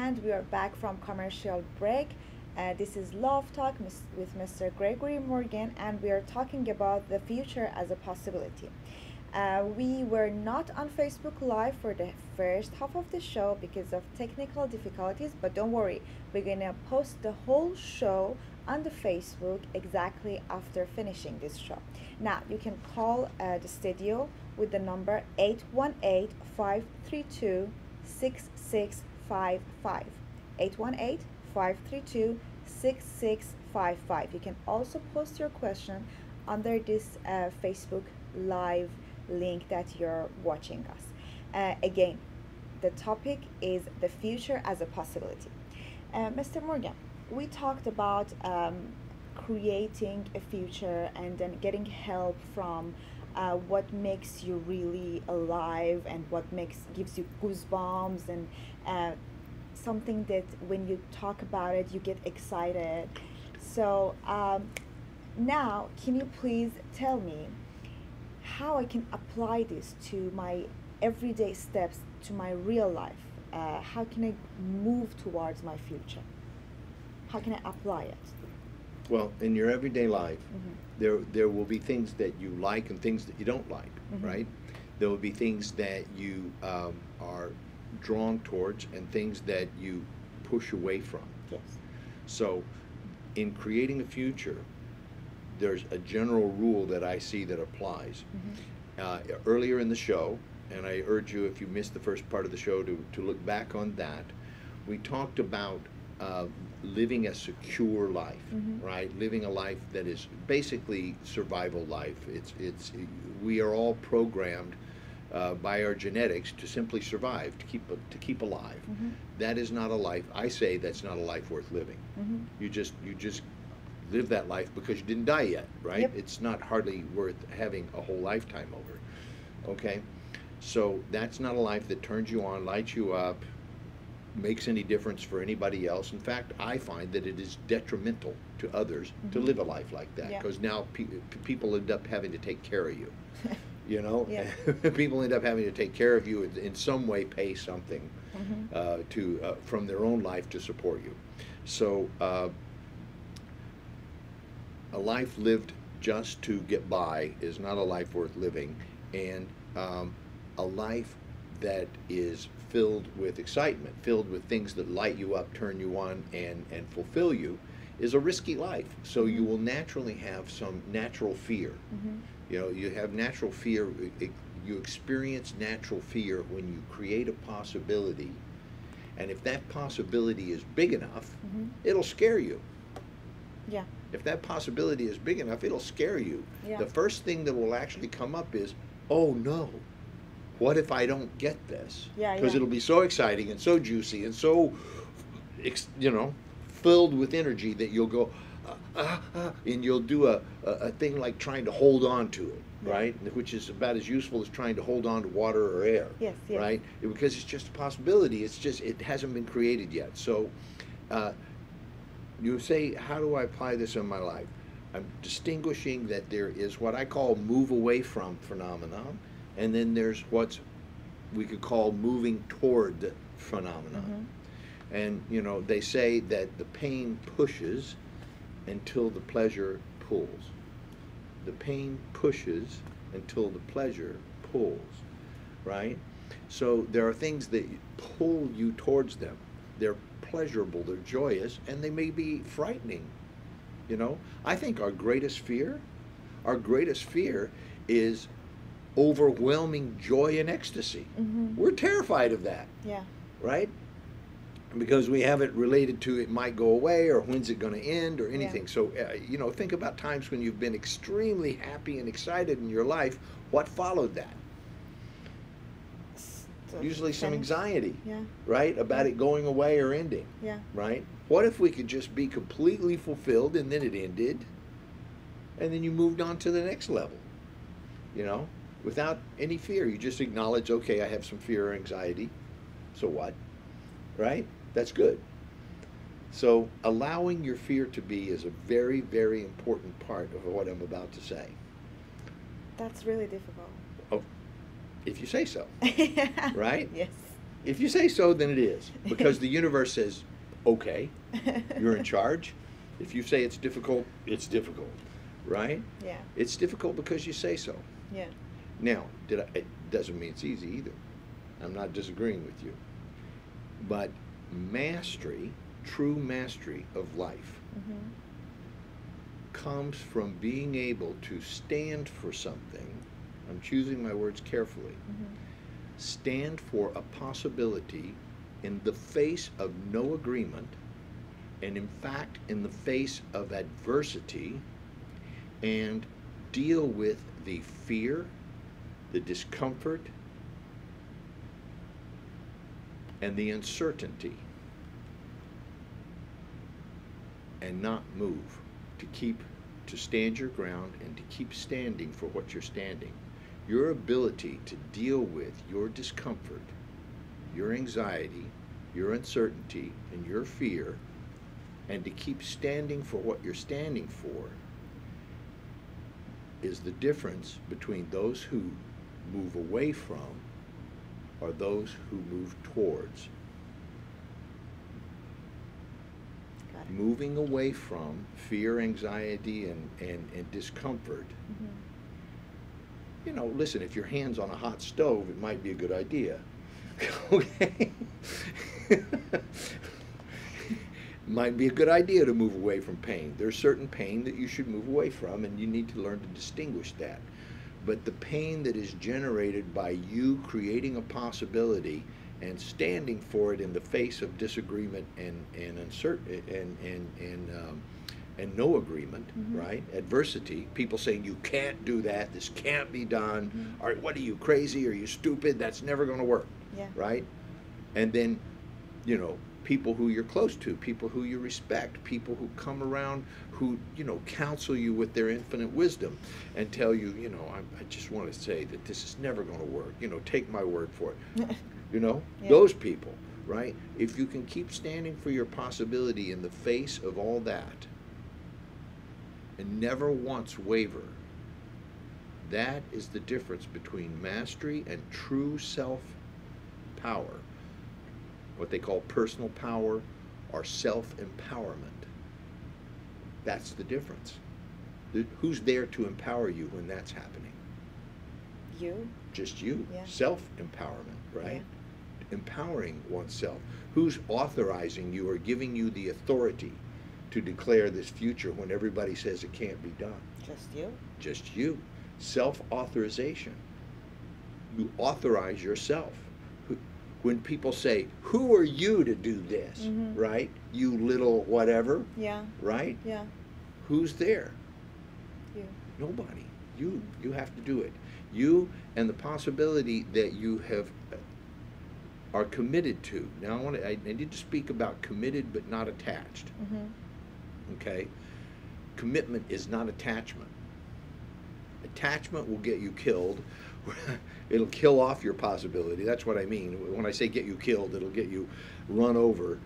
And we are back from commercial break. This is Love Talk with Mr. Gregory Morgan, and we are talking about the future as a possibility. We were not on Facebook Live for the first half of the show because of technical difficulties, but don't worry, we're gonna post the whole show on the Facebook exactly after finishing this show. Now, you can call the studio with the number 818-532-6655. 818-532-6655. You can also post your question under this Facebook Live link that you're watching us. Again, the topic is the future as a possibility. Mr. Morgan, we talked about creating a future and then getting help from what makes you really alive and what gives you goosebumps and something that when you talk about it you get excited. So now can you please tell me how I can apply this to my everyday steps, to my real life? How can I move towards my future? How can I apply it? Well, in your everyday life, there will be things that you like and things that you don't like, right? There will be things that you are drawn towards and things that you push away from. Yes. So in creating a future, there's a general rule that I see that applies. Earlier in the show, and I urge you, if you missed the first part of the show, to look back on that, we talked about living a secure life, right? Living a life that is basically survival life. We are all programmed by our genetics to simply survive, to keep alive. That is not a life. I say that's not a life worth living. You just live that life because you didn't die yet, right? Yep. It's not hardly worth having a whole lifetime over. Okay, so that's not a life that turns you on, lights you up, makes any difference for anybody else. In fact, I find that it is detrimental to others to live a life like that, because now people end up having to take care of you. You know, people end up having to take care of you, in some way pay something from their own life to support you. So a life lived just to get by is not a life worth living, and a life that is filled with excitement, filled with things that light you up, turn you on, and fulfill you, is a risky life. So you will naturally have some natural fear. You know, you have natural fear. You experience natural fear when you create a possibility, and if that possibility is big enough, it'll scare you. Yeah. If that possibility is big enough, it'll scare you. Yeah. The first thing that will actually come up is, oh no, what if I don't get this? Yeah, Because yeah. it'll be so exciting and so juicy and so, you know, filled with energy that you'll go, and you'll do a thing like trying to hold on to it, right? Which is about as useful as trying to hold on to water or air, Yes, yes. right? Because it's just a possibility. It's just, it hasn't been created yet. So you say, how do I apply this in my life? I'm distinguishing that there is what I call move away from phenomenon, and then there's what we could call moving toward phenomenon. And you know, they say that the pain pushes until the pleasure pulls. The pain pushes until the pleasure pulls, right? So there are things that pull you towards them. They're pleasurable, they're joyous, and they may be frightening. You know, I think our greatest fear is overwhelming joy and ecstasy. We're terrified of that, Yeah. right? Because we have it related to it might go away, or when's it going to end, or anything. So, you know, think about times when you've been extremely happy and excited in your life. What followed that? Usually some anxiety, Yeah. right? About it going away or ending, Yeah. right? What if we could just be completely fulfilled and then it ended, and then you moved on to the next level, you know, without any fear? You just acknowledge, okay, I have some fear or anxiety, so what, right? That's good. So allowing your fear to be is a very, very important part of what I'm about to say. That's really difficult. Oh, if you say so, right? Yes. If you say so, then it is. Because the universe says, okay, you're in charge. If you say it's difficult, right? Yeah. It's difficult because you say so. Yeah. Now, it doesn't mean it's easy either. I'm not disagreeing with you. But mastery, true mastery of life, comes from being able to stand for something. I'm choosing my words carefully. Stand for a possibility in the face of no agreement, and in fact in the face of adversity, and deal with the fear, the discomfort, and the uncertainty, and not move, to stand your ground and to keep standing for what you're standing. Your ability to deal with your discomfort, your anxiety, your uncertainty, and your fear, and to keep standing for what you're standing for, is the difference between those who move away from or those who move towards. Got it. Moving away from fear, anxiety, and discomfort. You know, listen, if your hand's on a hot stove, it might be a good idea. Okay? Might be a good idea to move away from pain. There's certain pain that you should move away from, and you need to learn to distinguish that. But the pain that is generated by you creating a possibility and standing for it in the face of disagreement and uncertain and no agreement, right? Adversity. People saying you can't do that. This can't be done. Or what are you, crazy? Are you stupid? That's never going to work, right? And then, you know, people who you're close to, people who you respect, people who come around who, you know, counsel you with their infinite wisdom and tell you, you know, I just want to say that this is never going to work. You know, take my word for it. You know, those people, right? If you can keep standing for your possibility in the face of all that and never once waver, that is the difference between mastery and true self-power. What they call personal power or self-empowerment. That's the difference. Who's there to empower you when that's happening? You. Just you. Yeah. Self-empowerment, right? Yeah. Empowering oneself. Who's authorizing you or giving you the authority to declare this future when everybody says it can't be done? Just you. Just you. Self-authorization. You authorize yourself. When people say, who are you to do this, right? You little whatever, right? Yeah. Who's there? You. Nobody. You. You have to do it. You and the possibility that you are committed to. Now I need to speak about committed but not attached. Okay? Commitment is not attachment. Attachment will get you killed. It'll kill off your possibility. That's what I mean. When I say get you killed, it'll get you run over.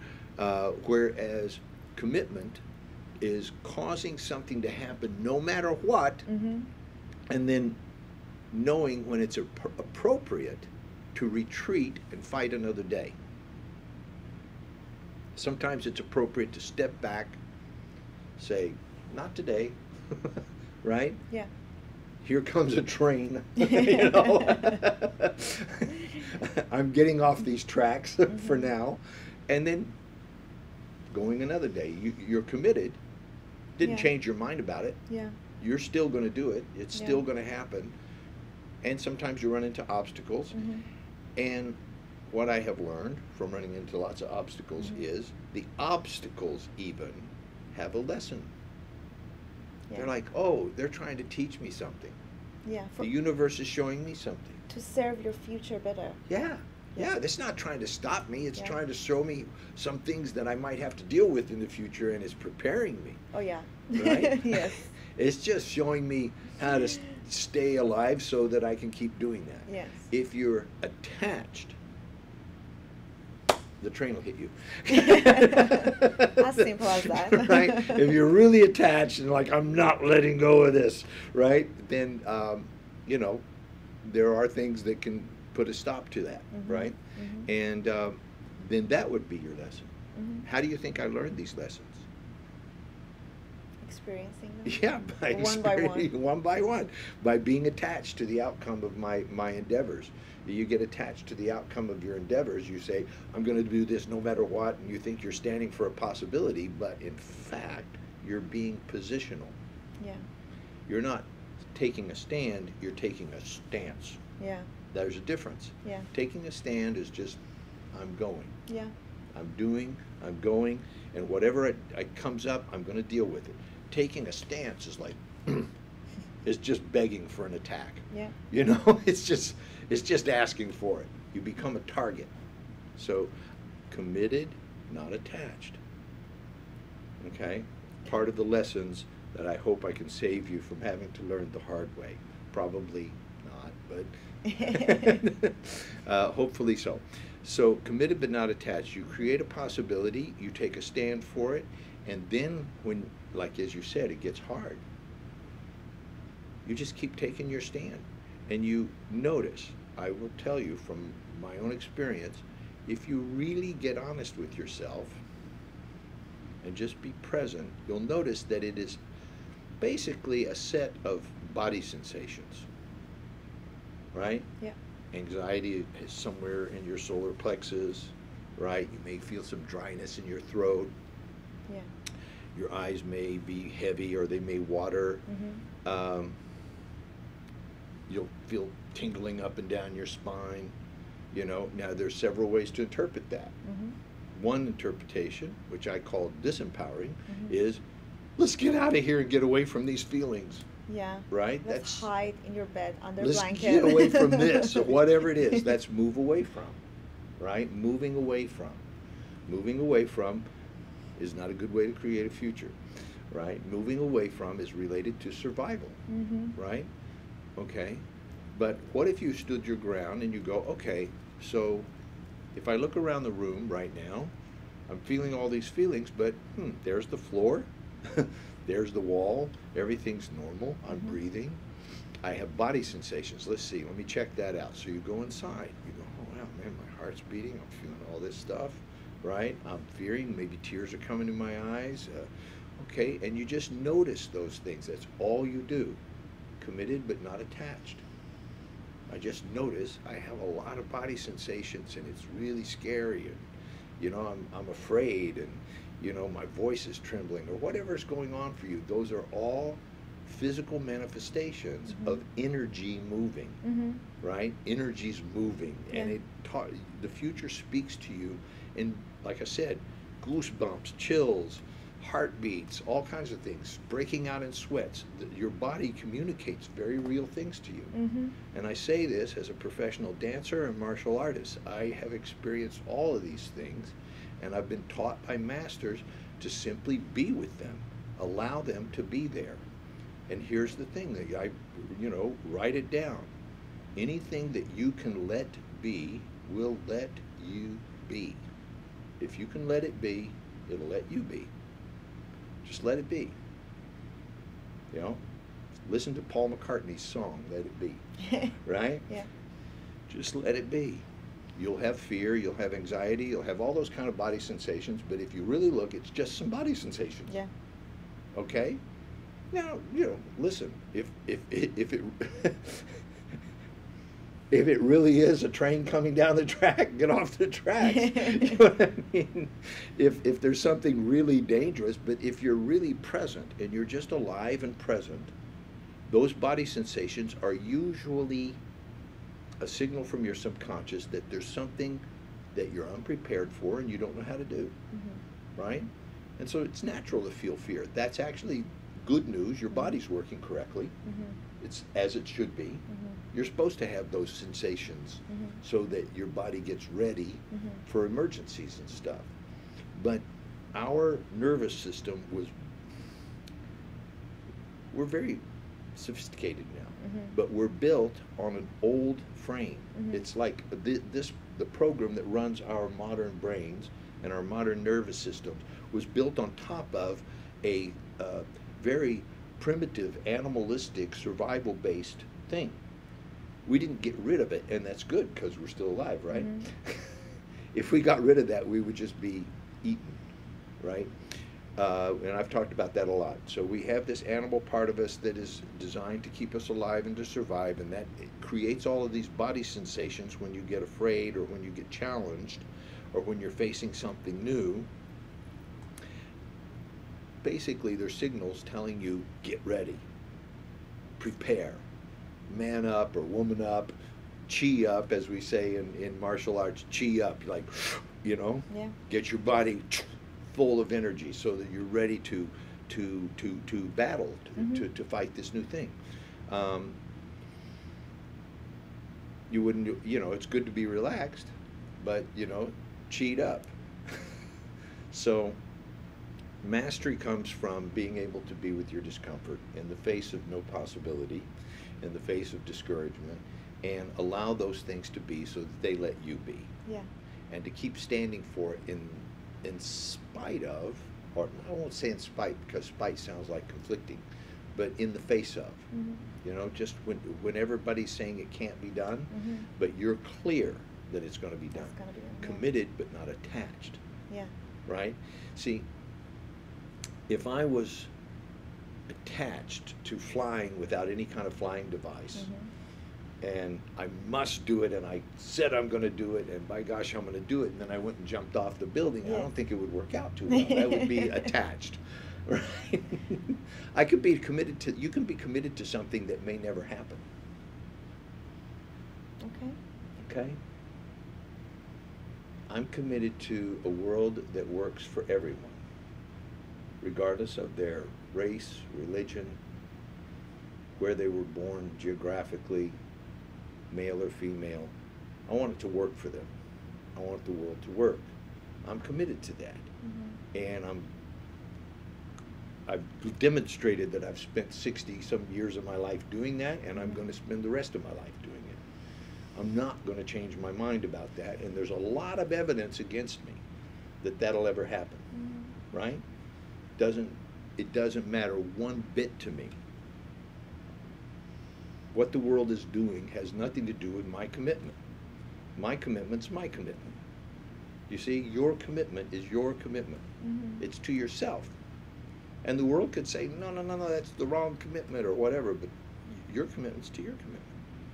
Whereas commitment is causing something to happen no matter what, and then knowing when it's appropriate to retreat and fight another day. Sometimes it's appropriate to step back, say, not today, right? Yeah. Here comes a train, you know. I'm getting off these tracks for now, and then going another day. You're committed. Didn't change your mind about it. Yeah. You're still going to do it. It's still going to happen. And sometimes you run into obstacles. And what I have learned from running into lots of obstacles is the obstacles even have a lesson. They're like, oh, they're trying to teach me something. Yeah. The universe is showing me something. To serve your future better. Yeah. Yeah, it's not trying to stop me. It's trying to show me some things that I might have to deal with in the future, and it's preparing me. Oh, yeah. Right? Yes. It's just showing me how to stay alive so that I can keep doing that. Yes. If you're attached, the train will hit you. As simple as that. Right? If you're really attached and like, I'm not letting go of this, right? Then, you know, there are things that can put a stop to that, right? And then that would be your lesson. How do you think I learned these lessons? Experiencing them? Yeah, by one by one. One by one. By being attached to the outcome of my endeavors. You get attached to the outcome of your endeavors. You say, I'm going to do this no matter what, and you think you're standing for a possibility, but in fact, you're being positional. Yeah. You're not taking a stand, you're taking a stance. Yeah. There's a difference. Yeah. Taking a stand is just, I'm going. Yeah. I'm doing, I'm going, and whatever it comes up, I'm going to deal with it. Taking a stance is like, it's just begging for an attack. Yeah. You know, it's just asking for it. You become a target. So, committed, not attached. Okay? Part of the lessons that I hope I can save you from having to learn the hard way. Probably not, but hopefully so. So, committed but not attached. You create a possibility, you take a stand for it, and then when, like as you said, it gets hard, you just keep taking your stand. And you notice, I will tell you from my own experience, if you really get honest with yourself and just be present, you'll notice that it is basically a set of body sensations, right? Yeah. Anxiety is somewhere in your solar plexus, right? You may feel some dryness in your throat. Yeah. Your eyes may be heavy or they may water. You'll feel tingling up and down your spine. You know, now there's several ways to interpret that. One interpretation, which I call disempowering, is let's get out of here and get away from these feelings. Yeah. Right? Let's hide in your bed under let's blanket. get away from this, or whatever it is. That's move away from. Right? Moving away from. Moving away from is not a good way to create a future. Right? Moving away from is related to survival. Right? Okay? But what if you stood your ground and you go, okay, so if I look around the room right now, I'm feeling all these feelings, but there's the floor, there's the wall, everything's normal, I'm breathing, I have body sensations. Let's see, let me check that out. So you go inside, you go, oh wow, man, my heart's beating, I'm feeling all this stuff, right? I'm fearing, maybe tears are coming to my eyes. Okay, and you just notice those things. That's all you do. Committed but not attached. I just notice I have a lot of body sensations and it's really scary, and you know, I'm afraid, and you know, my voice is trembling, or whatever's going on for you. Those are all physical manifestations of energy moving, right? Energy's moving, and the future speaks to you in, like I said, goosebumps, chills, heartbeats, all kinds of things, breaking out in sweats. Your body communicates very real things to you. And I say this as a professional dancer and martial artist. I have experienced all of these things, and I've been taught by masters to simply be with them, allow them to be there. And here's the thing, that I, you know, write it down. Anything that you can let be will let you be. If you can let it be, it'll let you be. Just let it be. You know, listen to Paul McCartney's song, Let It Be, right? Yeah. Just let it be. You'll have fear, you'll have anxiety, you'll have all those kind of body sensations, but if you really look, it's just some body sensations. Yeah. Okay? Now, you know, listen, if it if it really is a train coming down the track, get off the tracks. You know what I mean? If there's something really dangerous, but if you're really present and you're just alive and present, those body sensations are usually a signal from your subconscious that there's something that you're unprepared for and you don't know how to do, right? And so it's natural to feel fear. That's actually good news. Your body's working correctly. It's as it should be. You're supposed to have those sensations so that your body gets ready for emergencies and stuff. But our nervous system we're very sophisticated now, but we're built on an old frame. It's like the program that runs our modern brains and our modern nervous systems was built on top of a very primitive, animalistic, survival-based thing. We didn't get rid of it, and that's good because we're still alive, right? If we got rid of that, we would just be eaten, right? And I've talked about that a lot. So we have this animal part of us that is designed to keep us alive and to survive, and that creates all of these body sensations when you get afraid or when you get challenged or when you're facing something new. Basically, they're signals telling you, get ready, prepare, man up or woman up, chi up, as we say in martial arts, chi up, like, you know, get your body full of energy so that you're ready to battle, to fight this new thing. You wouldn't, you know, it's good to be relaxed, but, you know, chi'd up. So mastery comes from being able to be with your discomfort in the face of no possibility, in the face of discouragement, and allow those things to be so that they let you be. Yeah. And to keep standing for it in spite of, or I won't say in spite because spite sounds like conflicting, but in the face of. You know, just when everybody's saying it can't be done, but you're clear that it's going to be done. Committed but not attached. Yeah. Right? See, if I was attached to flying without any kind of flying device, and I must do it, and I said I'm going to do it, and by gosh, I'm going to do it, and then I went and jumped off the building. Yeah. I don't think it would work out too well. That would be attached, right? I could be committed to, you can be committed to something that may never happen. Okay. Okay? I'm committed to a world that works for everyone, regardless of their race, religion, where they were born geographically, male or female. I want it to work for them. I want the world to work. I'm committed to that. Mm-hmm. And I've demonstrated that I've spent 60 some years of my life doing that, and I'm going to spend the rest of my life doing it. I'm not going to change my mind about that, and there's a lot of evidence against me that that'll ever happen. Mm-hmm. Right? It doesn't matter one bit to me. What the world is doing has nothing to do with my commitment. My commitment's my commitment. You see, your commitment is your commitment. Mm-hmm. It's to yourself. And the world could say, no, that's the wrong commitment or whatever, but your commitment's to your commitment.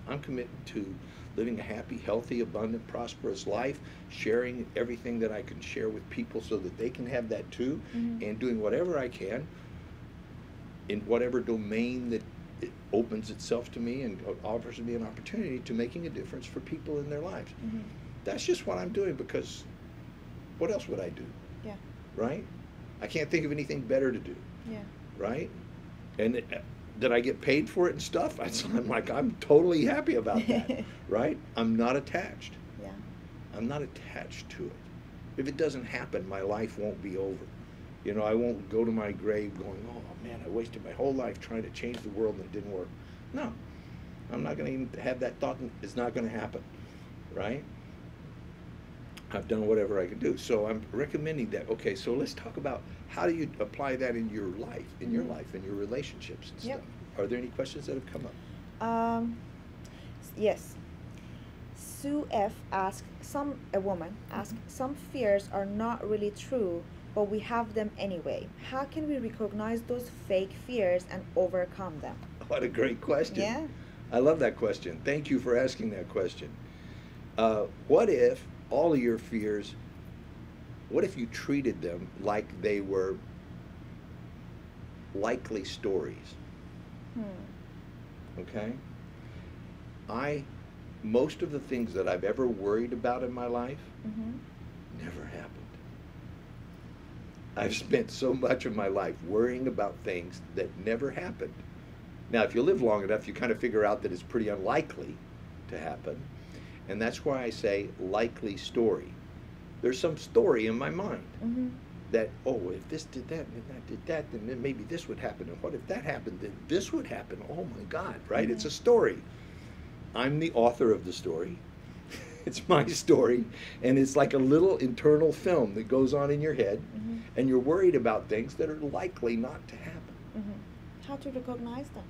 I'm committed to living a happy, healthy, abundant, prosperous life, sharing everything that I can share with people so that they can have that too, Mm-hmm. and doing whatever I can in whatever domain that it opens itself to me and offers me an opportunity to making a difference for people in their lives. Mm-hmm. That's just what I'm doing, because what else would I do? Yeah. Right? I can't think of anything better to do. Yeah. Right? And did I get paid for it and stuff? I'm like, I'm totally happy about that. Right? I'm not attached. Yeah. I'm not attached to it. If it doesn't happen, my life won't be over. You know, I won't go to my grave going, oh man, I wasted my whole life trying to change the world and it didn't work. No, I'm not going to even have that thought. It's not going to happen, right? I've done whatever I can do. So I'm recommending that. Okay, so let's talk about how do you apply that in your life, in your life, in your relationships and Yep. stuff. Are there any questions that have come up? Yes. Sue F asked, a woman asked, some fears are not really true, but we have them anyway. How can we recognize those fake fears and overcome them? What a great question. Yeah. I love that question. Thank you for asking that question. What if all of your fears, what if you treated them like they were likely stories? Okay? Most of the things that I've ever worried about in my life never happened. I've spent so much of my life worrying about things that never happened. Now, if you live long enough, you kind of figure out that it's pretty unlikely to happen. And that's why I say likely story. There's some story in my mind that, oh, if this did that and that did that, then maybe this would happen. And what if that happened, then this would happen. Oh my God, right? It's a story. I'm the author of the story. It's my story. And it's like a little internal film that goes on in your head. And you're worried about things that are likely not to happen. How to recognize them?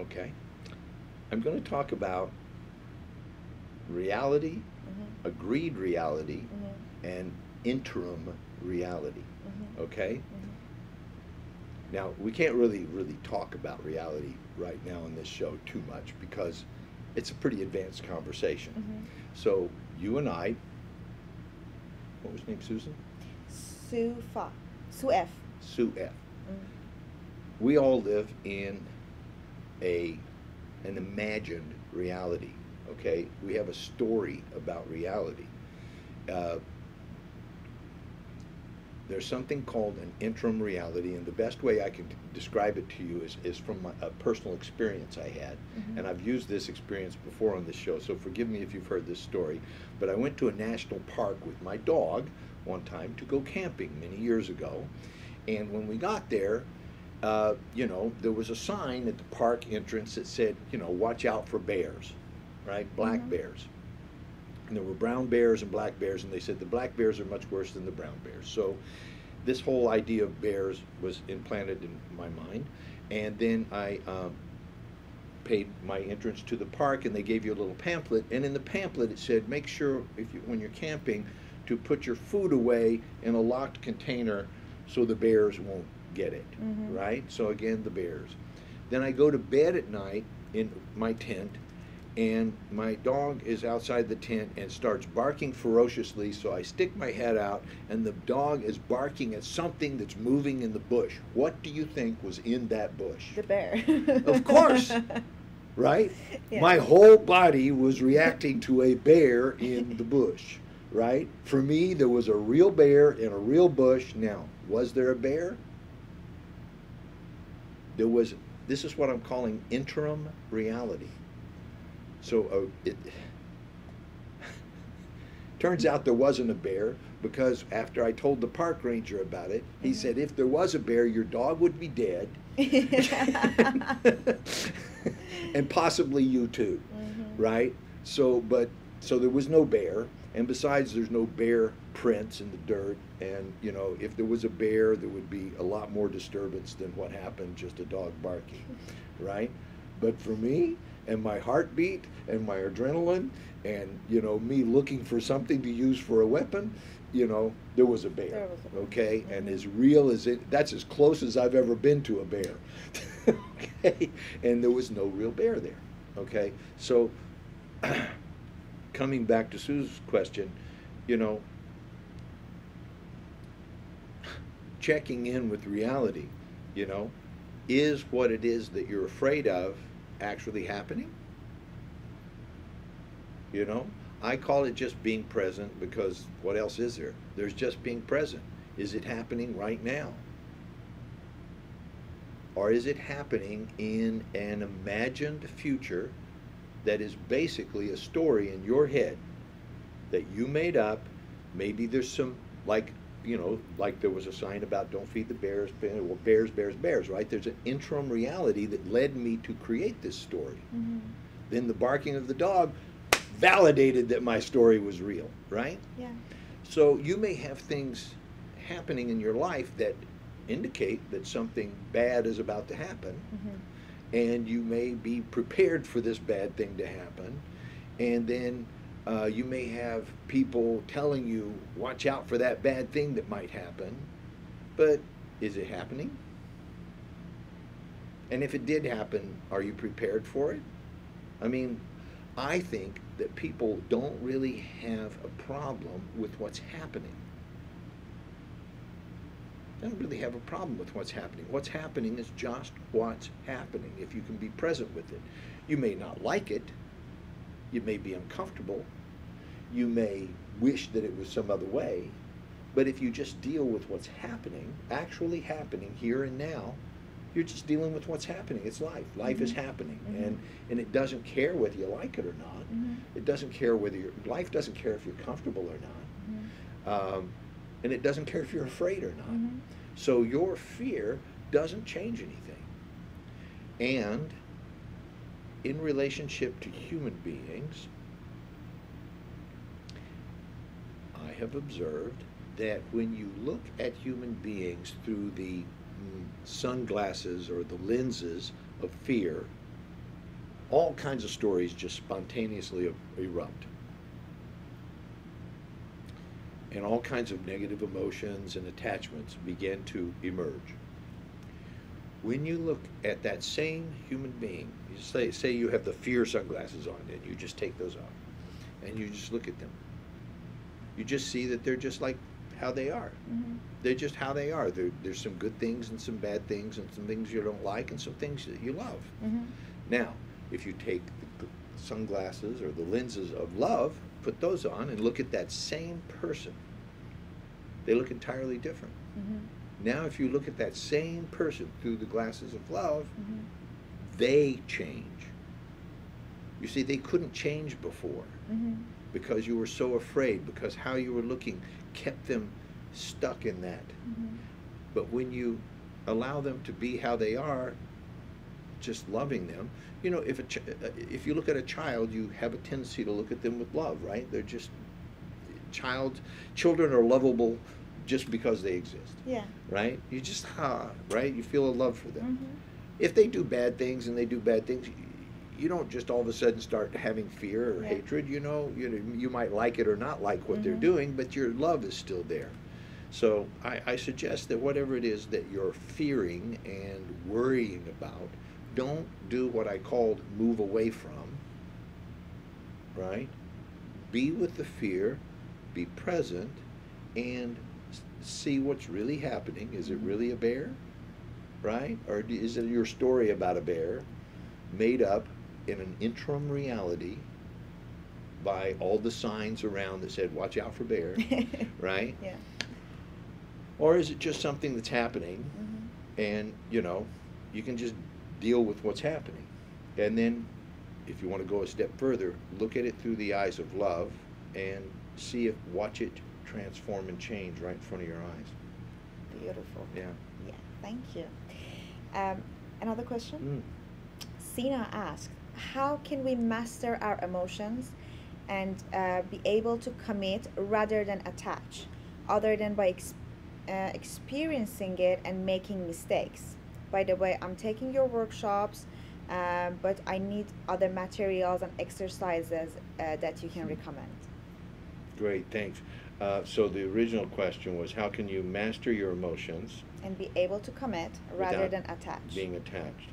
Okay. I'm going to talk about reality, agreed reality, and interim reality. Okay? Now, we can't really talk about reality right now in this show too much because it's a pretty advanced conversation. So you and I, what was your name, Susan? Sue F. Sue F. We all live in an imagined reality, okay? We have a story about reality. There's something called an interim reality, and the best way I can describe it to you is from a personal experience I had. And I've used this experience before on this show, so forgive me if you've heard this story. But I went to a national park with my dog one time to go camping many years ago. And when we got there, you know, there was a sign at the park entrance that said, you know, watch out for bears, right? Black bears. And there were brown bears and black bears, and they said the black bears are much worse than the brown bears. So this whole idea of bears was implanted in my mind. And then I paid my entrance to the park, and they gave you a little pamphlet. And in the pamphlet it said, make sure when you're camping to put your food away in a locked container so the bears won't get it, Mhm. right? So again, the bears. Then I go to bed at night in my tent, and my dog is outside the tent and starts barking ferociously, so I stick my head out, and the dog is barking at something that's moving in the bush. What do you think was in that bush? The bear. Of course, right? Yeah. My whole body was reacting to a bear in the bush, right? For me, there was a real bear in a real bush. Now, was there a bear? There was. This is what I'm calling interim reality. So it turns out there wasn't a bear, because after I told the park ranger about it, he said, if there was a bear, your dog would be dead. And possibly you too, right? So there was no bear, and besides, there's no bear prints in the dirt, and you know, if there was a bear, there would be a lot more disturbance than what happened, just a dog barking, right? But for me, and my heartbeat, and my adrenaline, and you know, me looking for something to use for a weapon, you know, there was a bear, There was a bear. okay? And as real as it, that's as close as I've ever been to a bear, okay? And there was no real bear there, okay? So, coming back to Sue's question, you know, checking in with reality, you know, is what it is that you're afraid of actually happening? You know, I call it just being present, because what else is there? There's just being present. Is it happening right now? Or is it happening in an imagined future that is basically a story in your head that you made up? Maybe there's some, like, you know, like there was a sign about don't feed the bears, well, bears, bears, bears, right? There's an interim reality that led me to create this story. Then the barking of the dog validated that my story was real, right? Yeah. So you may have things happening in your life that indicate that something bad is about to happen, and you may be prepared for this bad thing to happen, and then you may have people telling you, watch out for that bad thing that might happen, but is it happening? And if it did happen, are you prepared for it? I mean, I think that people don't really have a problem with what's happening. They don't really have a problem with what's happening. What's happening is just what's happening, if you can be present with it. You may not like it. You may be uncomfortable. You may wish that it was some other way. But if you just deal with what's happening, actually happening here and now, you're just dealing with what's happening. It's life. Life is happening. And it doesn't care whether you like it or not. It doesn't care whether life doesn't care if you're comfortable or not. And it doesn't care if you're afraid or not. So your fear doesn't change anything. And in relationship to human beings, I have observed that when you look at human beings through the sunglasses or the lenses of fear, all kinds of stories just spontaneously erupt. And all kinds of negative emotions and attachments begin to emerge. When you look at that same human being, you say you have the fear sunglasses on, and you just take those off, and you just look at them. You just see that they're just like how they are. They're just how they are. There's some good things and some bad things, and some things you don't like and some things that you love. Now, if you take the sunglasses or the lenses of love, put those on and look at that same person, they look entirely different. Now, if you look at that same person through the glasses of love, they change. You see, they couldn't change before because you were so afraid, because how you were looking kept them stuck in that. But when you allow them to be how they are, just loving them, you know, if you look at a child, you have a tendency to look at them with love, right? They're just children are lovable just because they exist. Yeah. Right? You just right? You feel a love for them. If they do bad things and they do bad things, you don't just all of a sudden start having fear or hatred. You know, you might like it or not like what they're doing, but your love is still there. So I suggest that whatever it is that you're fearing and worrying about, don't do what I called move away from, right? Be with the fear, be present, and see what's really happening. Is it really a bear, right? Or is it your story about a bear made up in an interim reality by all the signs around that said, watch out for bear, right? Yeah. Or is it just something that's happening and, you know, you can just deal with what's happening. And then if you want to go a step further, look at it through the eyes of love and watch it transform and change right in front of your eyes. Beautiful. Yeah. Yeah, thank you. Another question? Sina asked, how can we master our emotions and be able to commit rather than attach, other than by experiencing it and making mistakes? By the way, I'm taking your workshops, but I need other materials and exercises that you can recommend. Great, thanks. So the original question was, how can you master your emotions and be able to commit rather than attach? Being attached.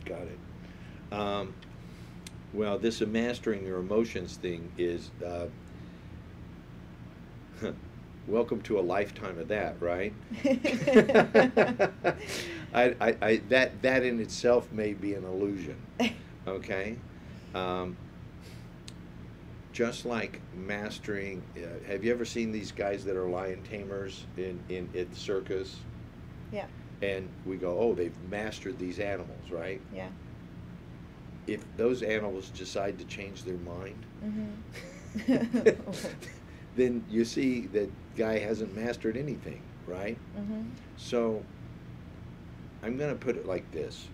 Got it. Well, this mastering your emotions thing is, welcome to a lifetime of that, right? That in itself may be an illusion, okay? Just like mastering, have you ever seen these guys that are lion tamers in at the circus? Yeah. And we go, oh, they've mastered these animals, right? Yeah. If those animals decide to change their mind, then you see that guy hasn't mastered anything, right? So I'm going to put it like this.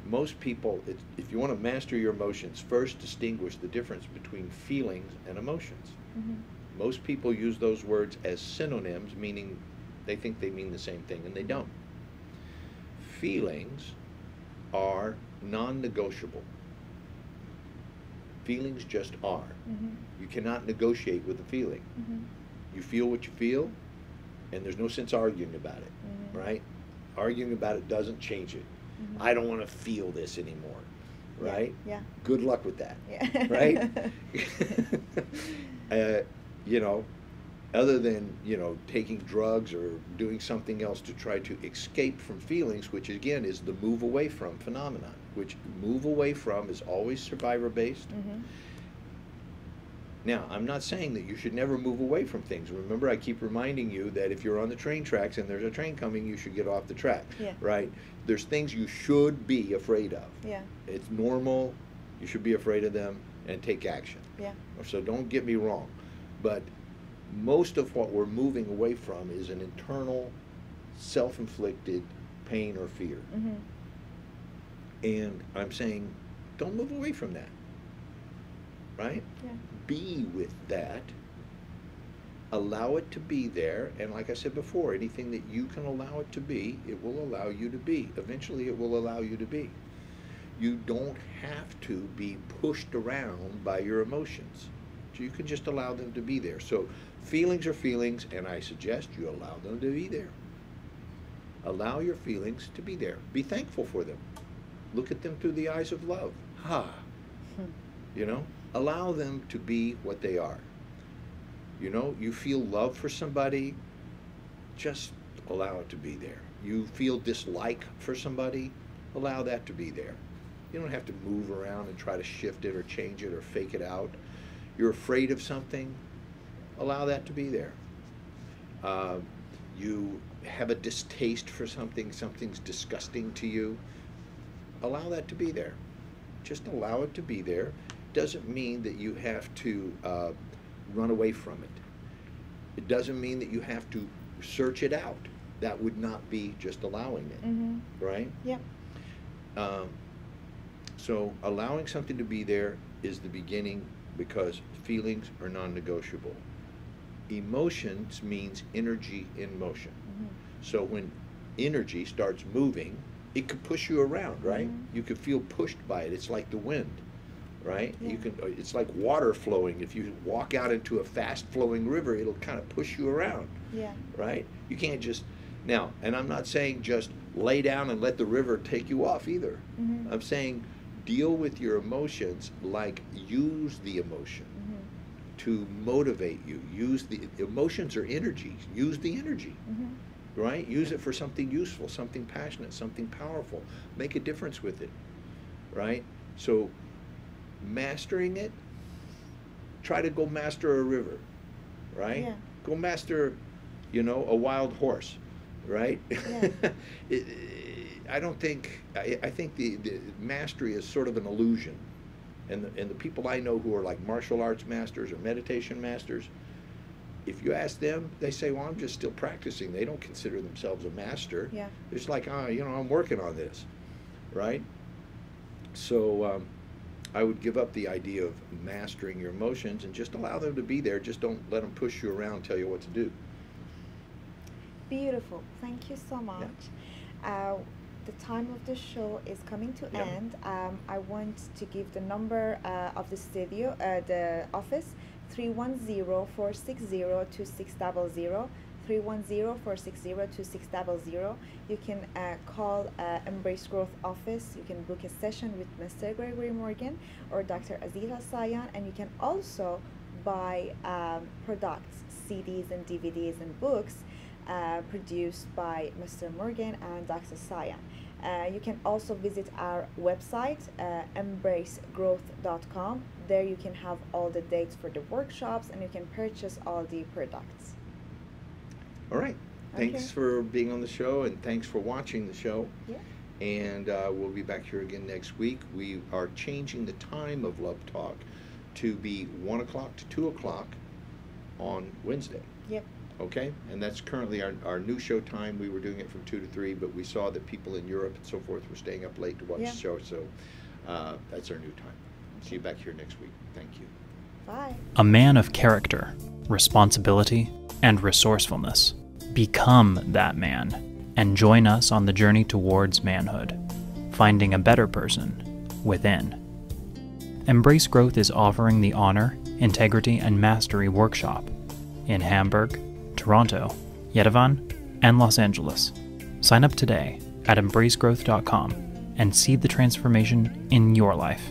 Most people, if you want to master your emotions, first distinguish the difference between feelings and emotions. Most people use those words as synonyms, meaning they think they mean the same thing, and they don't. Feelings are non-negotiable. Feelings just are. You cannot negotiate with a feeling. You feel what you feel, and there's no sense arguing about it, right? Arguing about it doesn't change it. I don't want to feel this anymore, right? Yeah. Good luck with that, Yeah. right? You know, other than, you know, taking drugs or doing something else to try to escape from feelings, which again is the move away from phenomenon, which move away from is always survivor based. Now, I'm not saying that you should never move away from things. Remember, I keep reminding you that if you're on the train tracks and there's a train coming, you should get off the track, right? There's things you should be afraid of. Yeah. It's normal. You should be afraid of them and take action. Yeah. So don't get me wrong. But most of what we're moving away from is an internal, self-inflicted pain or fear. And I'm saying, don't move away from that, right? Yeah. Be with that, allow it to be there, and like I said before, anything that you can allow it to be, it will allow you to be. Eventually it will allow you to be. You don't have to be pushed around by your emotions. So you can just allow them to be there. So feelings are feelings, and I suggest you allow them to be there. Allow your feelings to be there. Be thankful for them. Look at them through the eyes of love. You know? Allow them to be what they are. You know, you feel love for somebody, just allow it to be there. You feel dislike for somebody, allow that to be there. You don't have to move around and try to shift it or change it or fake it out. You're afraid of something, allow that to be there. You have a distaste for something, something's disgusting to you, allow that to be there. Just allow it to be there. Doesn't mean that you have to run away from it. It doesn't mean that you have to search it out. That would not be just allowing it, right? Yeah. So allowing something to be there is the beginning, because feelings are non-negotiable. Emotions means energy in motion. So when energy starts moving, it could push you around, right? You could feel pushed by it. It's like the wind. right? Yeah. You can. It's like water flowing. If you walk out into a fast-flowing river, it'll kind of push you around, Yeah. right? You can't just now. And I'm not saying just lay down and let the river take you off either. Mm-hmm. I'm saying deal with your emotions, like use the emotion to motivate you. Use the emotions are energy. Use the energy, right? Use it for something useful, something passionate, something powerful. Make a difference with it, right? So mastering it, try to go master a river, right? Yeah. Go master, a wild horse, right? Yeah. I don't think, I think the mastery is sort of an illusion. And the people I know who are like martial arts masters or meditation masters, if you ask them, they say, well, I'm just still practicing. They don't consider themselves a master. Yeah. It's like, I'm working on this, right? So I would give up the idea of mastering your emotions and just allow them to be there. Just don't let them push you around, tell you what to do. Beautiful. Thank you so much. The time of the show is coming to end. I want to give the number of the studio, the office, 310-460-2600, 310-460-2600. You can call Embrace Growth office. You can book a session with Mr. Gregory Morgan or Dr. Azita Sayan, and you can also buy products, CDs and DVDs and books produced by Mr. Morgan and Dr. Sayan. You can also visit our website, embracegrowth.com. There you can have all the dates for the workshops and you can purchase all the products. All right. Thanks for being on the show, and thanks for watching the show. Yeah. And we'll be back here again next week. We are changing the time of Love Talk to be 1 o'clock to 2 o'clock on Wednesday. Yep. Okay? And that's currently our new show time. We were doing it from 2 to 3, but we saw that people in Europe and so forth were staying up late to watch the show, so that's our new time. See you back here next week. Thank you. Bye. A man of character, responsibility, and resourcefulness. Become that man and join us on the journey towards manhood, finding a better person within. Embrace Growth is offering the Honor, Integrity, and Mastery workshop in Hamburg, Toronto, Yerevan, and Los Angeles. Sign up today at embracegrowth.com and see the transformation in your life.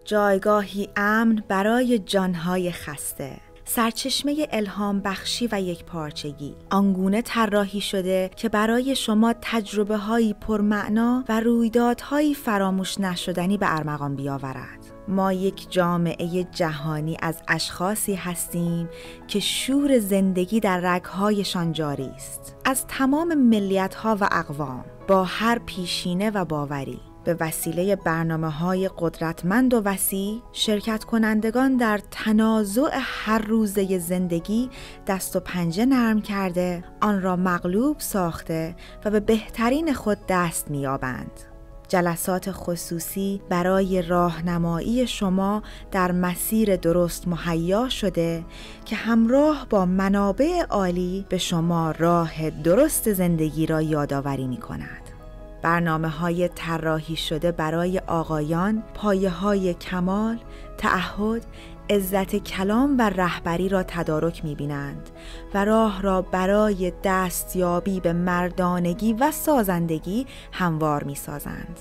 جایگاهی امن برای جانهای خسته، سرچشمه الهام بخشی و یک پارچگی، آنگونه طراحی شده که برای شما تجربه هایی پرمعنا و رویدادهایی فراموش نشدنی به ارمغان بیاورد. ما یک جامعه جهانی از اشخاصی هستیم که شور زندگی در رگهایشان جاری است، از تمام ملیت‌ها و اقوام، با هر پیشینه و باوری. به وسیله برنامه‌های قدرتمند و وسیع، شرکت کنندگان در تنازع هر روزه زندگی دست و پنجه نرم کرده، آن را مغلوب ساخته و به بهترین خود دست می‌یابند. جلسات خصوصی برای راهنمایی شما در مسیر درست مهیا شده که همراه با منابع عالی به شما راه درست زندگی را یادآوری می‌کند. برنامه‌های طراحی شده برای آقایان، پایه‌های کمال، تعهد، عزت کلام و رهبری را تدارک می‌بینند و راه را برای دستیابی به مردانگی و سازندگی هموار می‌سازند.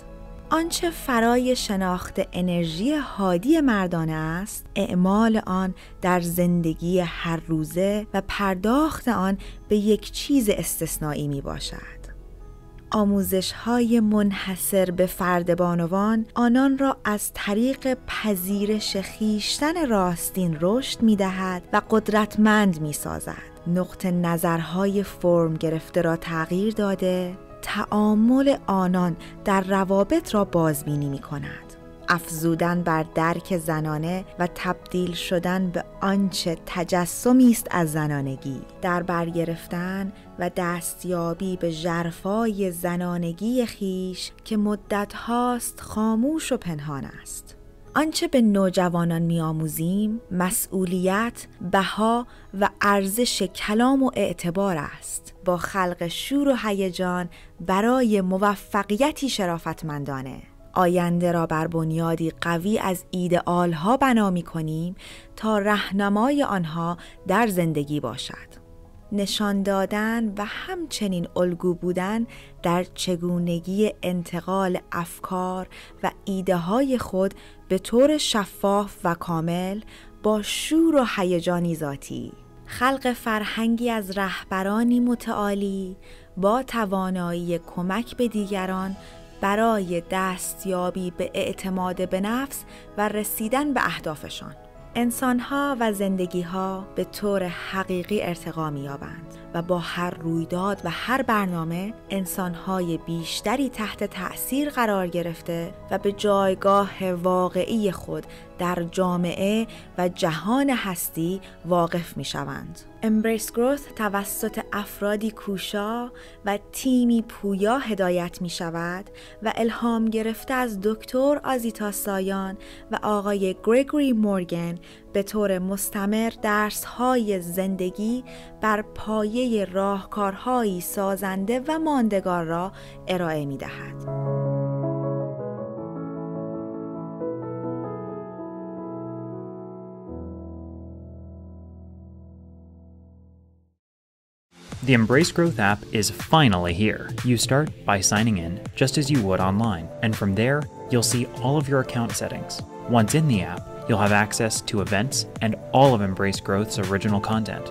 آنچه فرای شناخت انرژی هادی مردانه است، اعمال آن در زندگی هر روزه و پرداخت آن به یک چیز استثنایی میباشد. آموزش‌های منحصر به فرد بانوان آنان را از طریق پذیرش خویشتن راستین رشد می‌دهد و قدرتمند می‌سازد. نقطه نظرهای فرم گرفته را تغییر داده، تعامل آنان در روابط را بازبینی می‌کند. افزودن بر درک زنانه و تبدیل شدن به آنچه تجسمی است از زنانگی، در بر گرفتن و دستیابی به ژرفای زنانگی خیش که مدت هاست خاموش و پنهان است. آنچه به نوجوانان می‌آموزیم مسئولیت، بها و ارزش کلام و اعتبار است، با خلق شور و هیجان برای موفقیتی شرافتمندانه. آینده را بر بنیادی قوی از ایدئال‌ها بنا می‌کنیم تا راهنمای آنها در زندگی باشد. نشان دادن و همچنین الگو بودن در چگونگی انتقال افکار و ایده‌های خود به طور شفاف و کامل با شور و هیجانی ذاتی. خلق فرهنگی از رهبرانی متعالی با توانایی کمک به دیگران برای دستیابی به اعتماد به نفس و رسیدن به اهدافشان. انسان‌ها و زندگی‌ها به طور حقیقی ارتقا می‌یابند و با هر رویداد و هر برنامه انسان‌های بیشتری تحت تأثیر قرار گرفته و به جایگاه واقعی خود در جامعه و جهان هستی واقف می‌شوند. امبریس گروث توسط افرادی کوشا و تیمی پویا هدایت می شود و الهام گرفته از دکتر آزیتا سایان و آقای گرگوری مورگن به طور مستمر درس‌های زندگی بر پایه راهکارهایی سازنده و ماندگار را ارائه می دهد. The Embrace Growth app is finally here. You start by signing in just as you would online, and from there, you'll see all of your account settings. Once in the app, you'll have access to events and all of Embrace Growth's original content.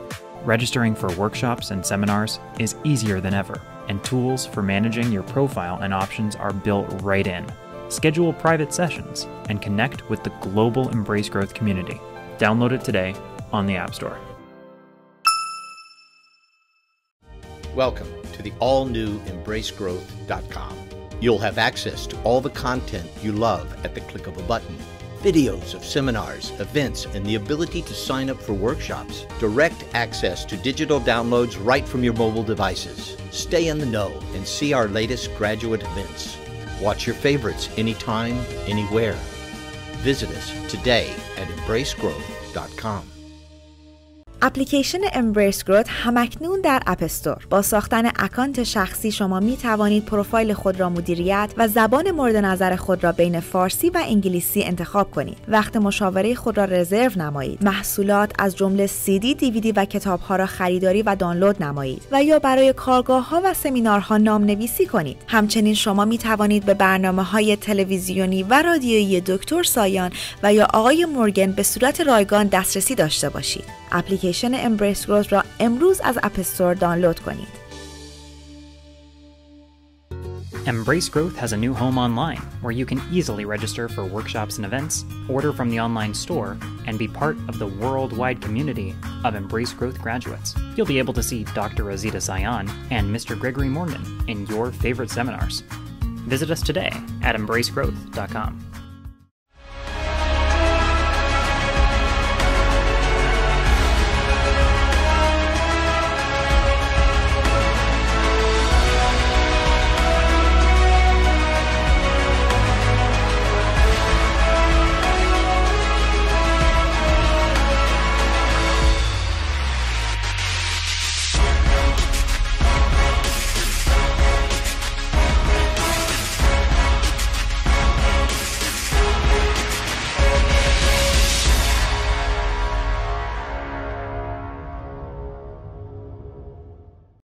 Registering for workshops and seminars is easier than ever, and tools for managing your profile and options are built right in. Schedule private sessions and connect with the global Embrace Growth community. Download it today on the App Store. Welcome to the all-new EmbraceGrowth.com. You'll have access to all the content you love at the click of a button. Videos of seminars, events, and the ability to sign up for workshops. Direct access to digital downloads right from your mobile devices. Stay in the know and see our latest graduate events. Watch your favorites anytime, anywhere. Visit us today at EmbraceGrowth.com. اپلیکیشن امبریس گروت همکنون در اپ استور. با ساختن اکانت شخصی شما می توانید پروفایل خود را مدیریت و زبان مورد نظر خود را بین فارسی و انگلیسی انتخاب کنید. وقت مشاوره خود را رزرو نمایید. محصولات از جمله CD، DVD و کتاب‌ها را خریداری و دانلود نمایید و یا برای کارگاه‌ها و سمینارها نام‌نویسی کنید. همچنین شما می توانید به برنامه‌های تلویزیونی و رادیویی دکتر سایان و یا آقای مورگن به صورت رایگان دسترسی داشته باشید. اپلیکیشن امبریس گروت را امروز از اپ استور دانلود کنید. Embrace Growth has a new home online where you can easily register for workshops and events, order from the online store, and be part of the worldwide community of Embrace Growth graduates. You'll be able to see Dr. Azita Sayan and Mr. Gregory Morgan in your favorite seminars. Visit us today at embracegrowth.com.